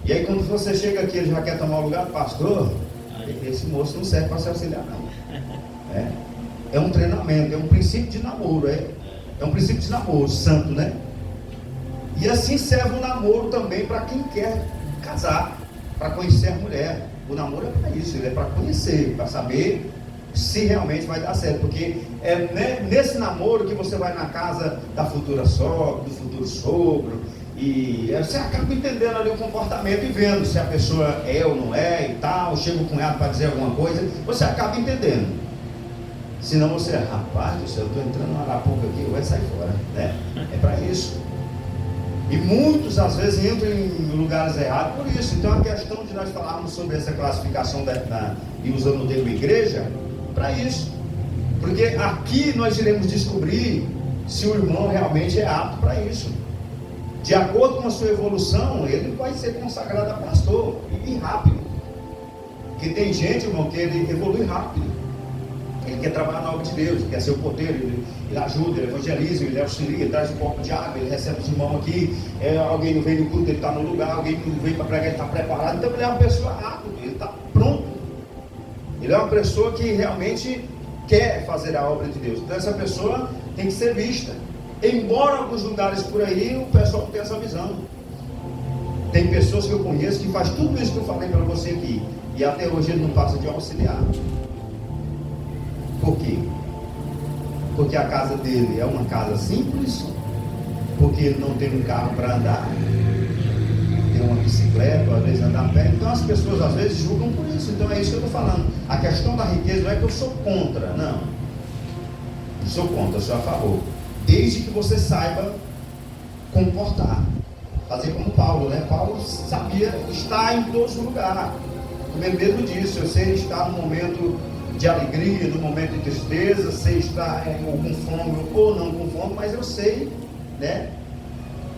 e aí quando você chega aqui, ele já quer tomar o lugar do pastor, esse moço não serve para ser auxiliar não. É um treinamento, é um princípio de namoro, é um princípio de namoro santo, né? E assim serve o namoro também para quem quer casar, para conhecer a mulher. O namoro é para isso, ele é para conhecer, para saber se realmente vai dar certo, porque é nesse namoro que você vai na casa da futura sogra, do futuro sogro, e você acaba entendendo ali o comportamento e vendo se a pessoa é ou não é e tal. Chega o cunhado para dizer alguma coisa, você acaba entendendo. Senão você, rapaz do céu, eu estou entrando na arapuca aqui, vai sair fora, né? É para isso. E muitos às vezes entram em lugares errados por isso. Então a questão de nós falarmos sobre essa classificação e usando o termo igreja, para isso. Porque aqui nós iremos descobrir se o irmão realmente é apto para isso. De acordo com a sua evolução, ele vai ser consagrado a pastor, e rápido. Porque tem gente, irmão, que ele evolui rápido. Ele quer trabalhar na obra de Deus, ele quer ser o porteiro, ele ajuda, ele evangeliza, ele auxilia, ele traz um copo de água, ele recebe os irmãos aqui, alguém não veio no culto, ele está no lugar, alguém não veio para pregar, ele está preparado. Então ele é uma pessoa apta, ele está pronto. Ele é uma pessoa que realmente quer fazer a obra de Deus. Então essa pessoa tem que ser vista. Embora em alguns lugares por aí o pessoal não tenha essa visão. Tem pessoas que eu conheço que faz tudo isso que eu falei para você aqui, e até hoje ele não passa de auxiliar. Por quê? Porque a casa dele é uma casa simples, porque ele não tem um carro para andar, tem uma bicicleta, ou às vezes andar a pé. Então as pessoas às vezes julgam por isso. Então é isso que eu estou falando. A questão da riqueza não é que eu sou contra, não. Eu sou contra, eu sou a favor. Desde que você saiba comportar, fazer como Paulo, né? Paulo sabia estar em todos os lugares. O mesmo disso, eu sei estar no momento de alegria, no momento de tristeza, sei estar com fome ou não com fome, mas eu sei, né,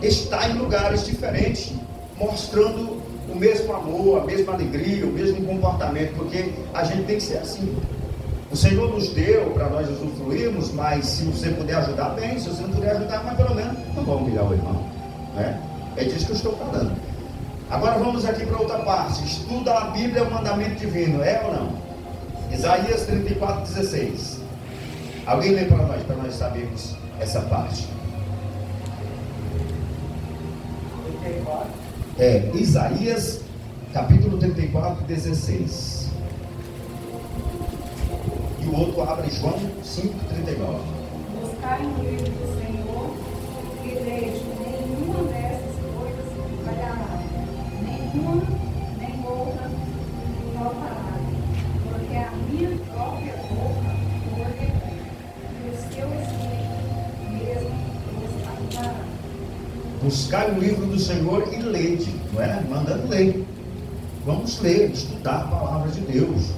estar em lugares diferentes, mostrando o mesmo amor, a mesma alegria, o mesmo comportamento, porque a gente tem que ser assim. O Senhor nos deu para nós usufruirmos, mas se você puder ajudar, bem. Se você não puder ajudar, mas pelo menos não vamos humilhar o irmão, né? É disso que eu estou falando. Agora vamos aqui para outra parte. Estuda a Bíblia, é um mandamento divino, é ou não? Isaías 34:16. Alguém lê para nós sabermos essa parte. Isaías capítulo 34:16. E o outro abre João 5:39. Buscar no livro do Senhor e leite, nenhuma dessas coisas falhará, nenhuma, nem outra faltará, porque a minha própria boca o ordenei, e o seu espírito mesmo os ajudará. Buscar o livro do Senhor e lede, não é? Mandando ler. Vamos ler, estudar a palavra de Deus.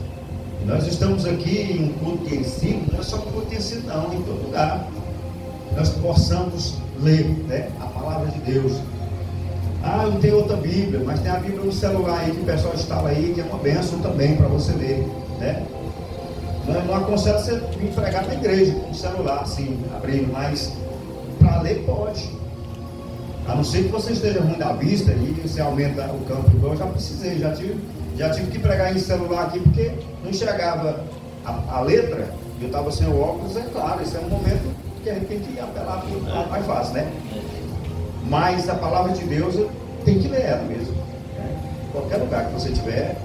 Nós estamos aqui em um culto de ensino, não é só um culto de ensino não, em todo lugar. Nós possamos ler, né, a palavra de Deus. Não tem outra Bíblia, mas tem a Bíblia no celular aí que o pessoal instala aí, que é uma bênção também para você ler, né? Não aconselho você vir pregar na igreja com o celular assim, abrindo, mas para ler pode. A não ser que você esteja ruim da vista e você aumenta o campo, igual eu já precisei, já tive que pregar em celular aqui porque não enxergava a letra, e eu estava sem o óculos. É claro, esse é um momento que a gente tem que apelar para o lado mais fácil, né? Mas a palavra de Deus tem que ler ela mesmo, né? Qualquer lugar que você tiver.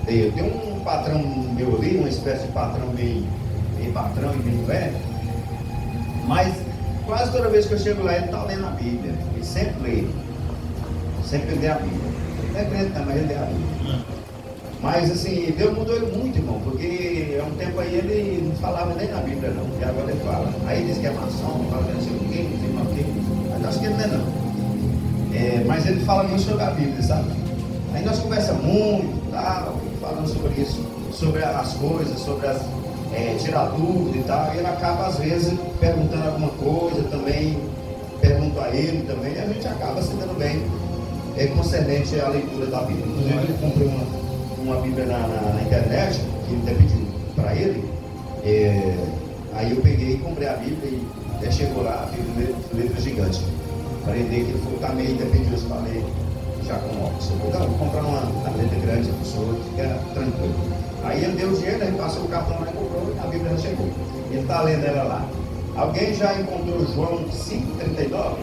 Eu tenho um patrão meu ali, uma espécie de patrão meio patrão e meio velho, mas quase toda vez que eu chego lá ele está lendo a Bíblia. Ele sempre lê a Bíblia. Não é crente não, mas ele lê a Bíblia. Mas assim, Deus mudou ele muito, irmão, porque há um tempo aí ele não falava nem na Bíblia não, e agora ele fala. Aí diz que é maçom, fala que não sei o quê, não sei o quê, mas acho que ele não é não. Mas ele fala muito sobre a Bíblia, sabe? Aí nós conversamos muito, tal, falando sobre isso, sobre as coisas, sobre as tirar dúvida e tal, e ele acaba às vezes perguntando alguma coisa também, pergunto a ele também, e a gente acaba se dando bem concernente à leitura da Bíblia. Inclusive, eu comprei uma Bíblia na internet, que ele até pediu para ele, aí eu peguei e comprei a Bíblia e até chegou lá, a Bíblia letra gigante. Falei dele que ele falou, tá meio dependioso, falei, já com óculos. Eu falei, não, vou comprar uma letra grande, a pessoa fica tranquilo. Aí ele deu o dinheiro, ele passou o cartão lá e comprou, e a Bíblia já chegou. Ele está lendo ela lá. Alguém já encontrou João 5,39?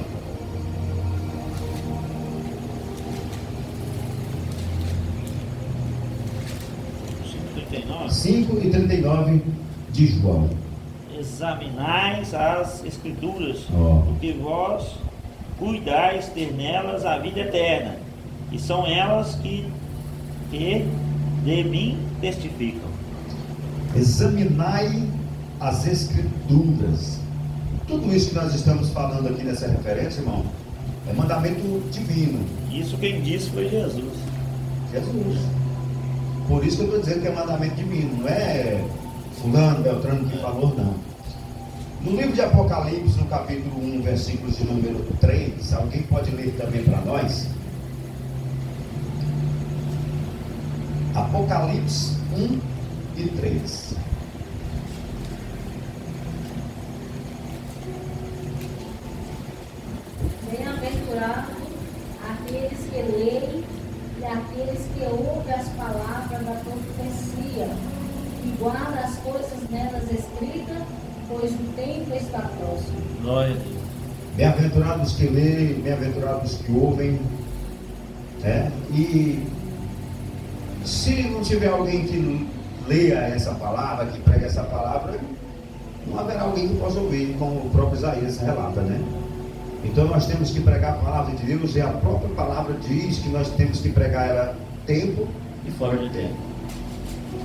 R$ 5,39 de João. Examinais as Escrituras, Ó. porque vós cuidais ter nelas a vida eterna, e são elas que de mim testificam. Examinai as Escrituras. Tudo isso que nós estamos falando aqui nessa referência, irmão, é mandamento divino. Isso quem disse foi Jesus. Jesus. Por isso que eu estou dizendo que é mandamento divino, não é fulano, beltrano que falou, não. No livro de Apocalipse, no capítulo 1, versículos de número 3, alguém pode ler também para nós? Apocalipse 1 e 3. Bem-aventurado aqueles que leem e aqueles que ouvem as palavras da profecia e guardam as coisas nelas escritas, pois o tempo está próximo. Glória a Deus. Bem-aventurados que leem, bem-aventurados que ouvem, né? E se não tiver alguém que leia essa palavra, que pregue essa palavra, não haverá alguém que possa ouvir, como o próprio Isaías relata, né? Então nós temos que pregar a palavra de Deus, e a própria palavra diz que nós temos que pregar ela tempo E fora de tempo.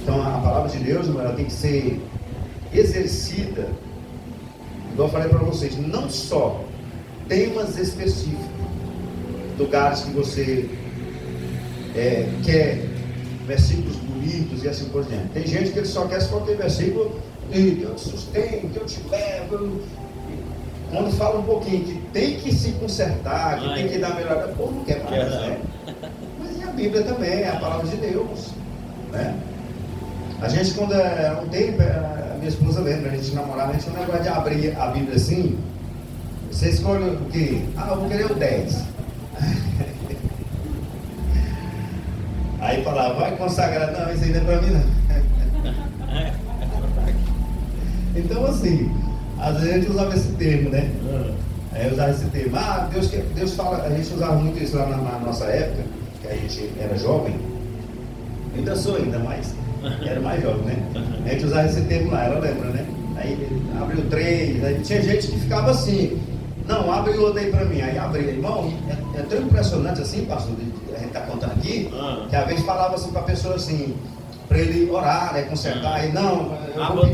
Então a palavra de Deus, ela tem que ser exercida, igual eu falei para vocês, não só temas específicos, lugares que você quer versículos bonitos e assim por diante. Tem gente que só quer qualquer versículo, e eu te sustento, eu te levo. Quando fala um pouquinho que tem que se consertar, que tem que dar melhor, o povo não quer mais, né? Mas é a Bíblia também, é a palavra de Deus, né? A gente, quando há um tempo, a minha esposa lembra, a gente namorava, a gente não negócio de abrir a Bíblia assim. Você escolhe o quê? Ah, eu vou querer o 10. Aí falava, vai consagrar. Não, isso aí não é pra mim não. Então assim, às vezes a gente usava esse termo, né? Aí eu usava esse termo, Deus fala, a gente usava muito isso lá na nossa época, que a gente era jovem. Ainda sou ainda, mas era mais jovem, né? A gente usava esse termo lá, ela lembra, né? Aí abriu 3, aí tinha gente que ficava assim, não, abre o outro aí pra mim. Aí abri, irmão, é tão impressionante assim, pastor, a gente tá contando aqui, que às vezes falava assim pra pessoa assim, pra ele orar, né, consertar, aí não, eu vou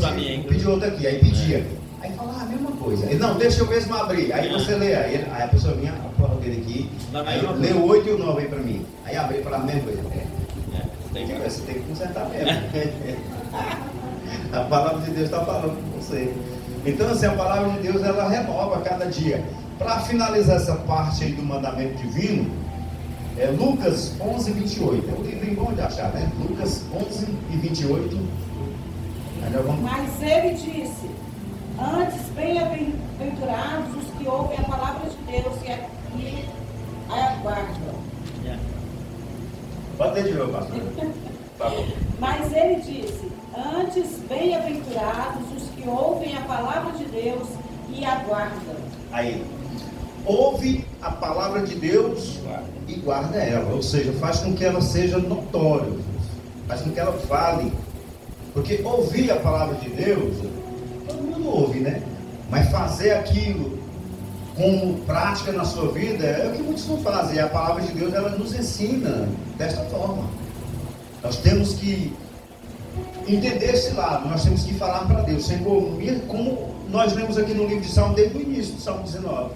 pedir outro aqui, aí pedia. Aí falava a mesma coisa, ele, não, deixa eu mesmo abrir, aí você lê, aí a pessoa vinha, a porra dele aqui, aí lê o 8 e o 9 aí pra mim, aí abri e falava a mesma coisa. Você tem que consertar mesmo. A palavra de Deus está falando com você. Então assim, a palavra de Deus, ela renova a cada dia. Para finalizar essa parte aí do mandamento divino, Lucas 11, 28. É um livrinho bom de achar, né? Lucas 11 e 28. Mas ele disse, antes bem-aventurados os que ouvem a palavra de Deus e a aguardam. Pode ter de novo, pastor. Tá bom. Mas ele disse, antes bem-aventurados os que ouvem a palavra de Deus e aguardam. Aí, ouve a palavra de Deus e guarda ela, ou seja, faz com que ela seja notória, faz com que ela fale, porque ouvir a palavra de Deus, todo mundo ouve, né? Mas fazer aquilo como prática na sua vida é o que muitos não fazem. E a palavra de Deus, ela nos ensina desta forma. Nós temos que entender esse lado, nós temos que falar para Deus, Senhor, como nós lemos aqui no livro de Salmo, desde o início do Salmo 19,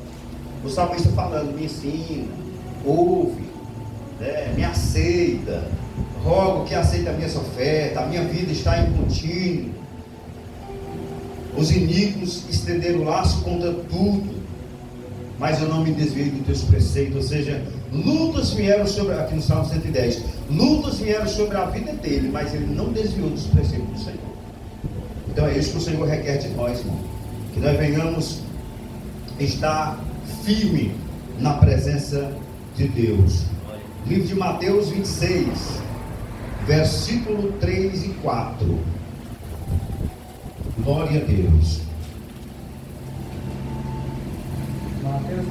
o salmista falando, me ensina, ouve, né, me aceita, rogo que aceite a minha oferta, a minha vida está em contínuo, os iníquos estenderam o laço contra tudo, mas eu não me desviei dos teus preceitos. Ou seja, lutas vieram sobre, aqui no Salmo 110, lutas vieram sobre a vida dele, mas ele não desviou dos preceitos do Senhor. Então é isso que o Senhor requer de nós, irmão, que nós venhamos estar firme na presença de Deus. Livro de Mateus 26, versículo 3 e 4. Glória a Deus. Mateus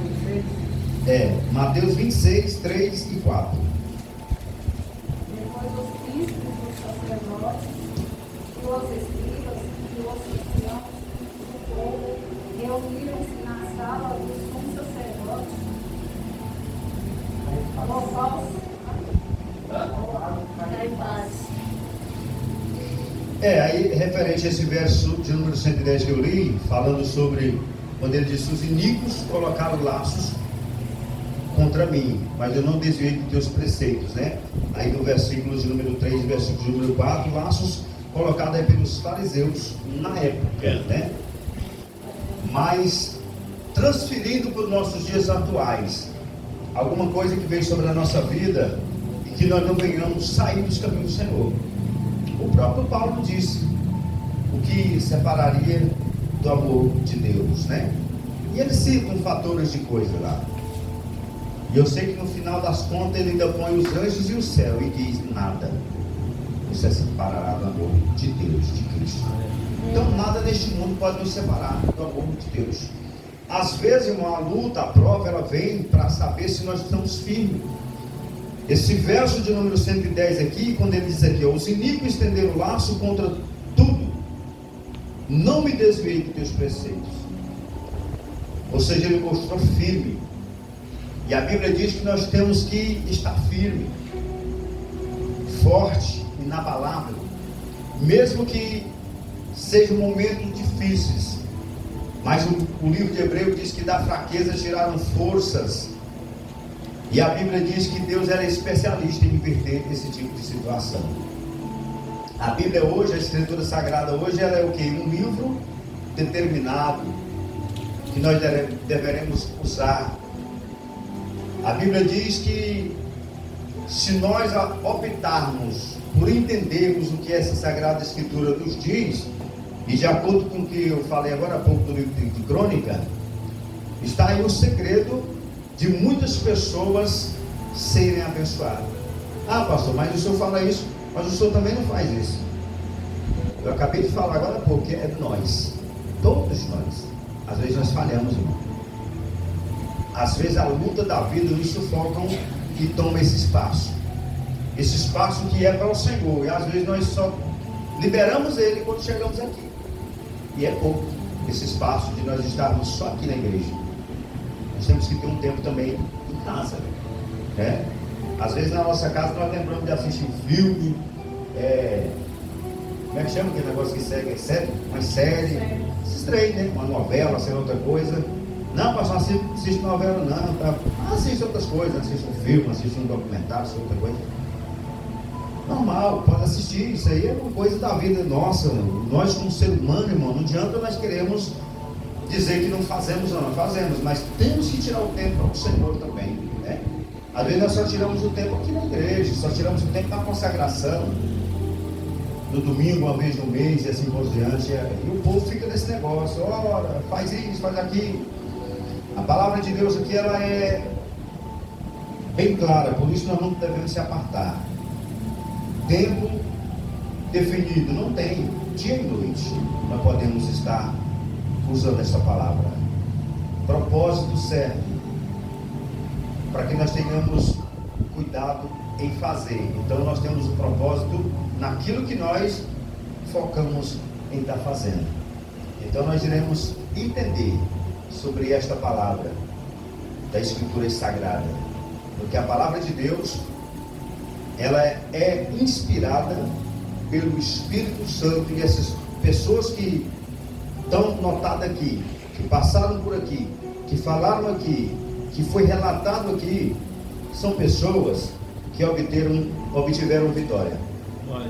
26. Mateus 26, 3 e 4. Depois os príncipes dos sacerdotes, e os escribas, e os anciãos do povo, reuniram-se na sala do sumo sacerdote, Aí referente a esse verso de número 110 que eu li, falando sobre quando ele disse: os iníquos colocaram laços contra mim, mas eu não desviei de teus preceitos, né? Aí no versículo de número 3, versículo de número 4, laços colocados aí pelos fariseus na época, né? Mas transferindo para os nossos dias atuais, alguma coisa que veio sobre a nossa vida e que nós não venhamos sair dos caminhos do Senhor. O próprio Paulo disse o que separaria do amor de Deus, né? E ele cita fatores de coisa lá. E eu sei que no final das contas ele ainda põe os anjos e o céu e diz: nada você separará do amor de Deus, de Cristo. Então nada neste mundo pode nos separar do amor de Deus. Às vezes, irmão, a luta, a prova, ela vem para saber se nós estamos firmes. Esse verso de número 110 aqui, quando ele diz aqui: os iníquos estenderam o laço contra tudo, não me desviei dos teus preceitos. Ou seja, ele mostrou firme. E a Bíblia diz que nós temos que estar firme, forte, inabalável, mesmo que sejam momentos difíceis. Mas o livro de Hebreus diz que da fraqueza tiraram forças. E a Bíblia diz que Deus era especialista em inverter esse tipo de situação. A Bíblia hoje, a Escritura Sagrada hoje, ela é o quê? Um livro determinado, que nós deveremos usar. A Bíblia diz que se nós optarmos por entendermos o que essa Sagrada Escritura nos diz, e de acordo com o que eu falei agora há pouco do livro de Crônica, está aí o segredo de muitas pessoas serem abençoadas. Ah, pastor, mas o senhor fala isso, mas o senhor também não faz isso. Eu acabei de falar agora há pouco, que é nós, todos nós. Às vezes nós falhamos, irmão. Às vezes a luta da vida nos sufocam e toma esse espaço que é para o Senhor, e às vezes nós só liberamos ele quando chegamos aqui, e é pouco esse espaço de nós estarmos só aqui na igreja. Nós temos que ter um tempo também em casa, né? Às vezes na nossa casa nós lembramos de assistir um filme, como é que chama aquele negócio que segue? Uma série, esses três, né? Uma novela, sei outra coisa. Não, pastor, assiste novela não, tá? Assiste outras coisas, assiste um filme, assiste um documentário, assiste outra coisa. Normal, pode assistir, isso aí é uma coisa da vida nossa. Nós como ser humano, irmão, não adianta nós queremos dizer que não fazemos, não fazemos, mas temos que tirar o tempo para o Senhor também, né? Às vezes nós só tiramos o tempo aqui na igreja, só tiramos o tempo na consagração, no domingo, uma vez no mês e assim por diante, e o povo fica nesse negócio: ora, faz isso, faz aquilo. A palavra de Deus aqui, ela é bem clara, por isso nós não devemos se apartar. Tempo definido não tem, dia e noite nós podemos estar usando essa palavra. Propósito certo, para que nós tenhamos cuidado em fazer. Então nós temos o propósito naquilo que nós focamos em estar fazendo. Então nós iremos entender sobre esta palavra da Escritura Sagrada, porque a palavra de Deus, ela é inspirada pelo Espírito Santo, e essas pessoas que estão notadas aqui, que passaram por aqui, que falaram aqui, que foi relatado aqui, são pessoas que obtiveram vitória.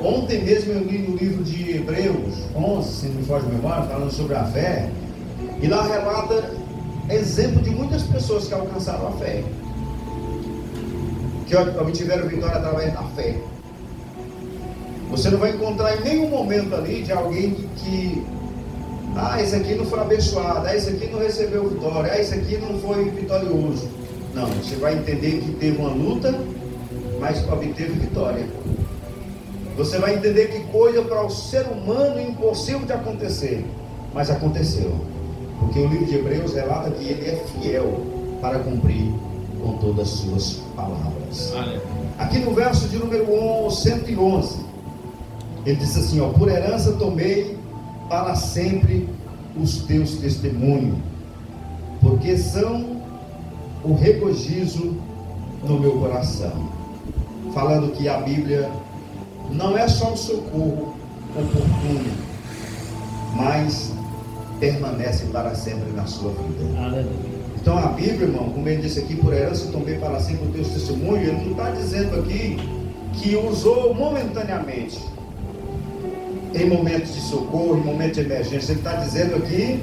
Ontem mesmo eu li no livro de Hebreus 11, se não me foge a memória, falando sobre a fé, e lá relata exemplo de muitas pessoas que alcançaram a fé, que obtiveram vitória através da fé. Você não vai encontrar em nenhum momento ali de alguém que esse aqui não foi abençoado, esse aqui não recebeu vitória, esse aqui não foi vitorioso. Não, você vai entender que teve uma luta, mas obteve vitória. Você vai entender que coisa para o ser humano impossível de acontecer, mas aconteceu, porque o livro de Hebreus relata que ele é fiel para cumprir com todas as suas palavras. Aqui no verso de número 111, ele diz assim, por herança tomei para sempre os teus testemunhos, porque são o regozijo no meu coração. Falando que a Bíblia não é só um socorro oportuno, mas permanece para sempre na sua vida. Aleluia. Então a Bíblia, irmão, como ele disse aqui, por herança tomei para sempre os teus testemunhos, ele não está dizendo aqui que usou momentaneamente, em momentos de socorro, em momentos de emergência. Ele está dizendo aqui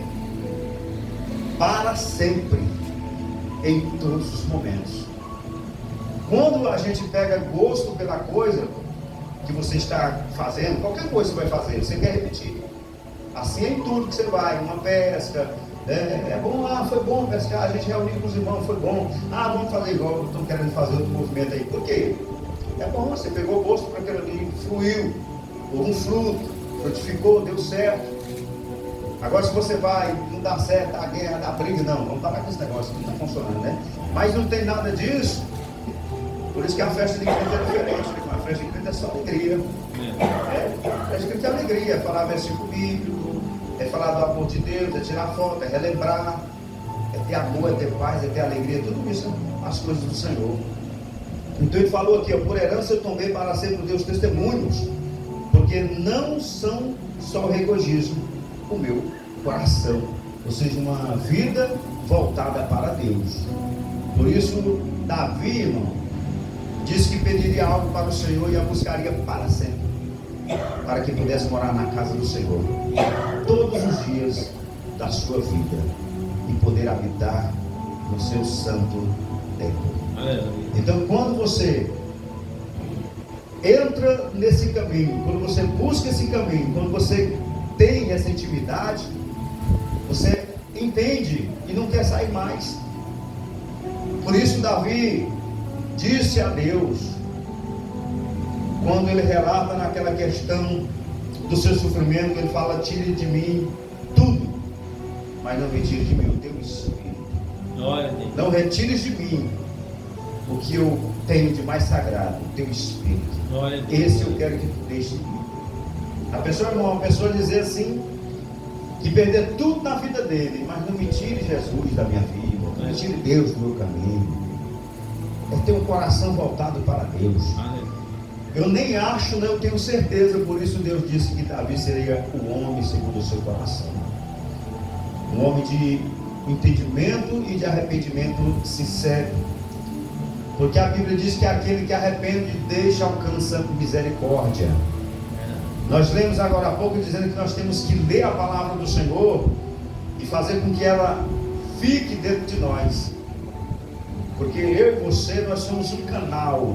para sempre, em todos os momentos. Quando a gente pega gosto pela coisa que você está fazendo, qualquer coisa que você vai fazer, você quer repetir. Assim é em tudo que você vai, uma pesca, é bom lá, foi bom pescar, a gente reuniu com os irmãos, foi bom. Vamos fazer igual, eu estou querendo fazer outro movimento aí. Por quê? É bom, você pegou gosto para aquilo ali, fluiu, houve um fruto, frutificou, deu certo. Agora se você vai, não dá certo, dá guerra, dá briga, não, vamos parar com esse negócio, não está funcionando, né? Mas não tem nada disso. Por isso que a festa de crente é diferente, a festa de crente é só alegria. A festa de crente é alegria, é falar versículo bíblico, é falar do amor de Deus, é tirar foto, é relembrar, é ter amor, é ter paz, é ter alegria, tudo isso as coisas do Senhor. Então ele falou aqui, por herança eu tomei para sempre os teus testemunhos, porque não são só regozijo o meu coração, ou seja, uma vida voltada para Deus. Por isso Davi, irmão, disse que pediria algo para o Senhor e a buscaria para sempre, para que pudesse morar na casa do Senhor todos os dias da sua vida e poder habitar no seu santo templo. Então quando você entra nesse caminho, quando você busca esse caminho, quando você tem essa intimidade, você entende e não quer sair mais. Por isso Davi disse a Deus, quando ele relata naquela questão do seu sofrimento, ele fala, tire de mim tudo, mas não me tire de mim o teu espírito. Não retires de mim o que eu tenho de mais sagrado, o teu espírito. Esse eu quero que tu deixe de mim. A pessoa, irmão, uma pessoa dizer assim, que perder tudo na vida dele, mas não me tire Jesus da minha vida, não me tire Deus do meu caminho. É ter um coração voltado para Deus. Eu nem acho, né? Eu tenho certeza, por isso Deus disse que Davi seria o homem segundo o seu coração. Um homem de entendimento e de arrependimento sincero. Porque a Bíblia diz que aquele que arrepende deixa alcança misericórdia. Nós lemos agora há pouco dizendo que nós temos que ler a palavra do Senhor e fazer com que ela fique dentro de nós. Porque eu e você, nós somos um canal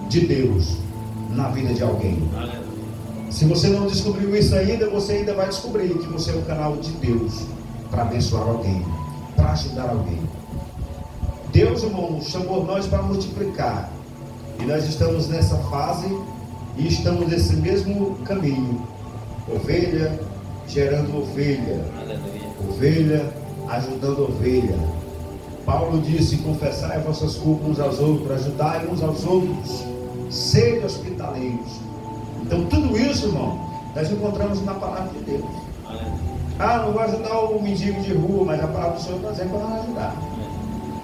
de Deus na vida de alguém. Se você não descobriu isso ainda, você ainda vai descobrir que você é um canal de Deus para abençoar alguém, para ajudar alguém. Deus, irmão, chamou nós para multiplicar. E nós estamos nessa fase e estamos nesse mesmo caminho. Ovelha gerando ovelha. Ovelha ajudando ovelha. Paulo disse, confessai vossas culpas uns aos outros, ajudai uns aos outros, sede hospitaleiros. Então tudo isso, irmão, nós encontramos na palavra de Deus. Não vou ajudar o mendigo de rua, mas a palavra do Senhor está dizendo para nós ajudar.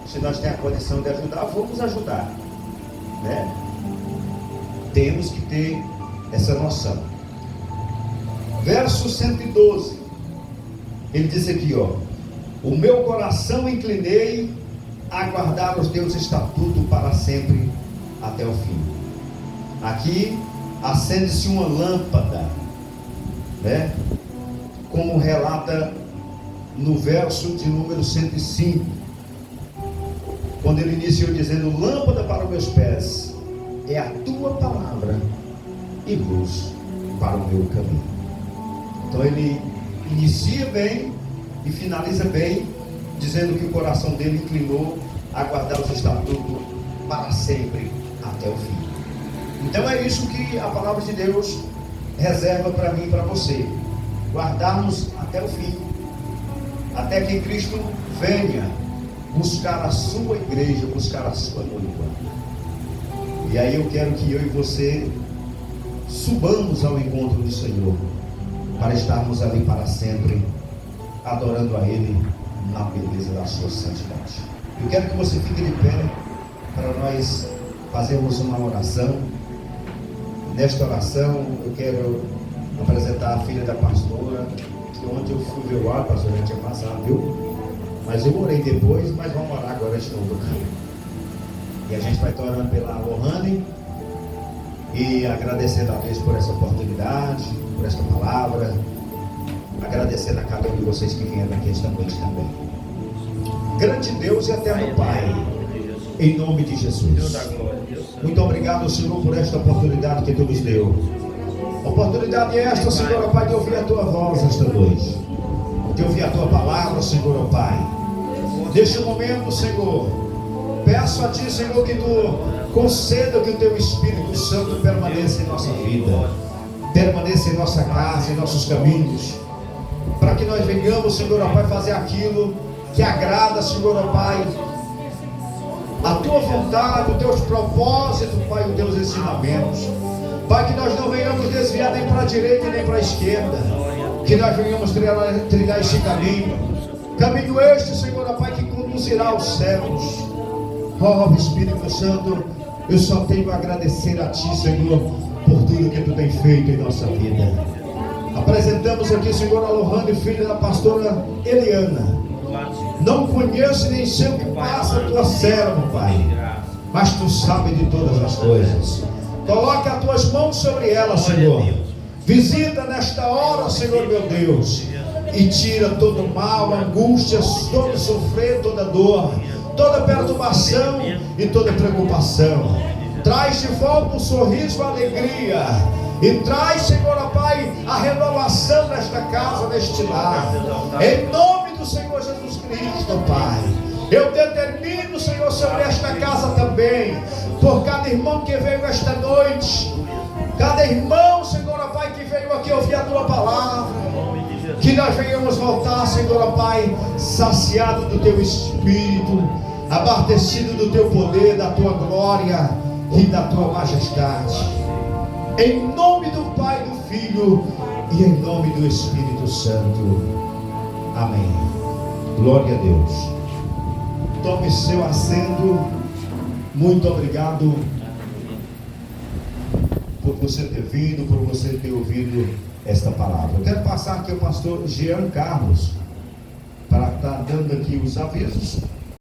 Se nós temos a condição de ajudar, vamos ajudar, né? Temos que ter essa noção. Verso 112, ele diz aqui, o meu coração inclinei a guardar os teus estatutos para sempre até o fim. Aqui acende-se uma lâmpada, né? Como relata no verso de número 105, quando ele iniciou dizendo: lâmpada para os meus pés é a tua palavra e luz para o meu caminho. Então ele inicia bem e finaliza bem, dizendo que o coração dele inclinou a guardar os estatutos para sempre até o fim. Então é isso que a palavra de Deus reserva para mim e para você: guardarmos até o fim, até que Cristo venha buscar a sua igreja, buscar a sua noiva. E aí eu quero que eu e você subamos ao encontro do Senhor, para estarmos ali para sempre, adorando a Ele na beleza da sua santidade. Eu quero que você fique de pé para nós fazermos uma oração. Nesta oração eu quero apresentar a filha da pastora, que ontem eu fui ver o ar, pastor, já tinha passado, viu? Mas eu orei depois, mas vamos orar agora de novo. E a gente vai estar orando pela Lohane e agradecendo a Deus por essa oportunidade, por esta palavra, agradecendo a cada um de vocês que vieram aqui esta noite também. Grande Deus e eterno Pai, em nome de Jesus, muito obrigado, Senhor, por esta oportunidade que Tu nos deu. Oportunidade é esta, Senhor, Pai, de ouvir a Tua voz esta noite, de ouvir a Tua palavra, Senhor, Pai. Neste momento, Senhor, peço a Ti, Senhor, que Tu conceda que o Teu Espírito Santo permaneça em nossa vida, permaneça em nossa casa, em nossos caminhos, para que nós venhamos, Senhor, Pai, fazer aquilo que agrada, Senhor, Pai, a Tua vontade, os Teus propósitos, Pai, os Teus ensinamentos. Pai, que nós não venhamos desviar nem para a direita nem para a esquerda, que nós venhamos trilhar este caminho este, Senhor, Pai, que conduzirá aos céus. Oh, Espírito Santo, eu só tenho a agradecer a Ti, Senhor, por tudo que Tu tem feito em nossa vida. Apresentamos aqui, Senhor, a Lohane, filha da pastora Eliana. Não conheço nem sei o que passa a Tua serva, Pai, mas Tu sabes de todas as coisas. Coloque as Tuas mãos sobre ela, Senhor. Visita nesta hora, Senhor meu Deus, e tira todo mal, angústias, todo sofrer, toda dor, toda perturbação e toda preocupação. Traz de volta o sorriso, a alegria, e traz, Senhor, Pai, a renovação nesta casa, neste lar. Em nome do Senhor Jesus Cristo, Pai, eu determino, Senhor, sobre esta casa também, por cada irmão que veio esta noite, cada irmão, Senhor, Pai, que veio aqui ouvir a Tua palavra, que nós venhamos voltar, Senhor, Pai, saciado do Teu Espírito, abastecido do Teu poder, da Tua glória e da Tua majestade. Em nome do Pai, do Filho e em nome do Espírito Santo. Amém. Glória a Deus. Tome seu assento. Muito obrigado por você ter vindo, por você ter ouvido esta palavra. Eu quero passar aqui ao pastor Jean Carlos para estar dando aqui os avisos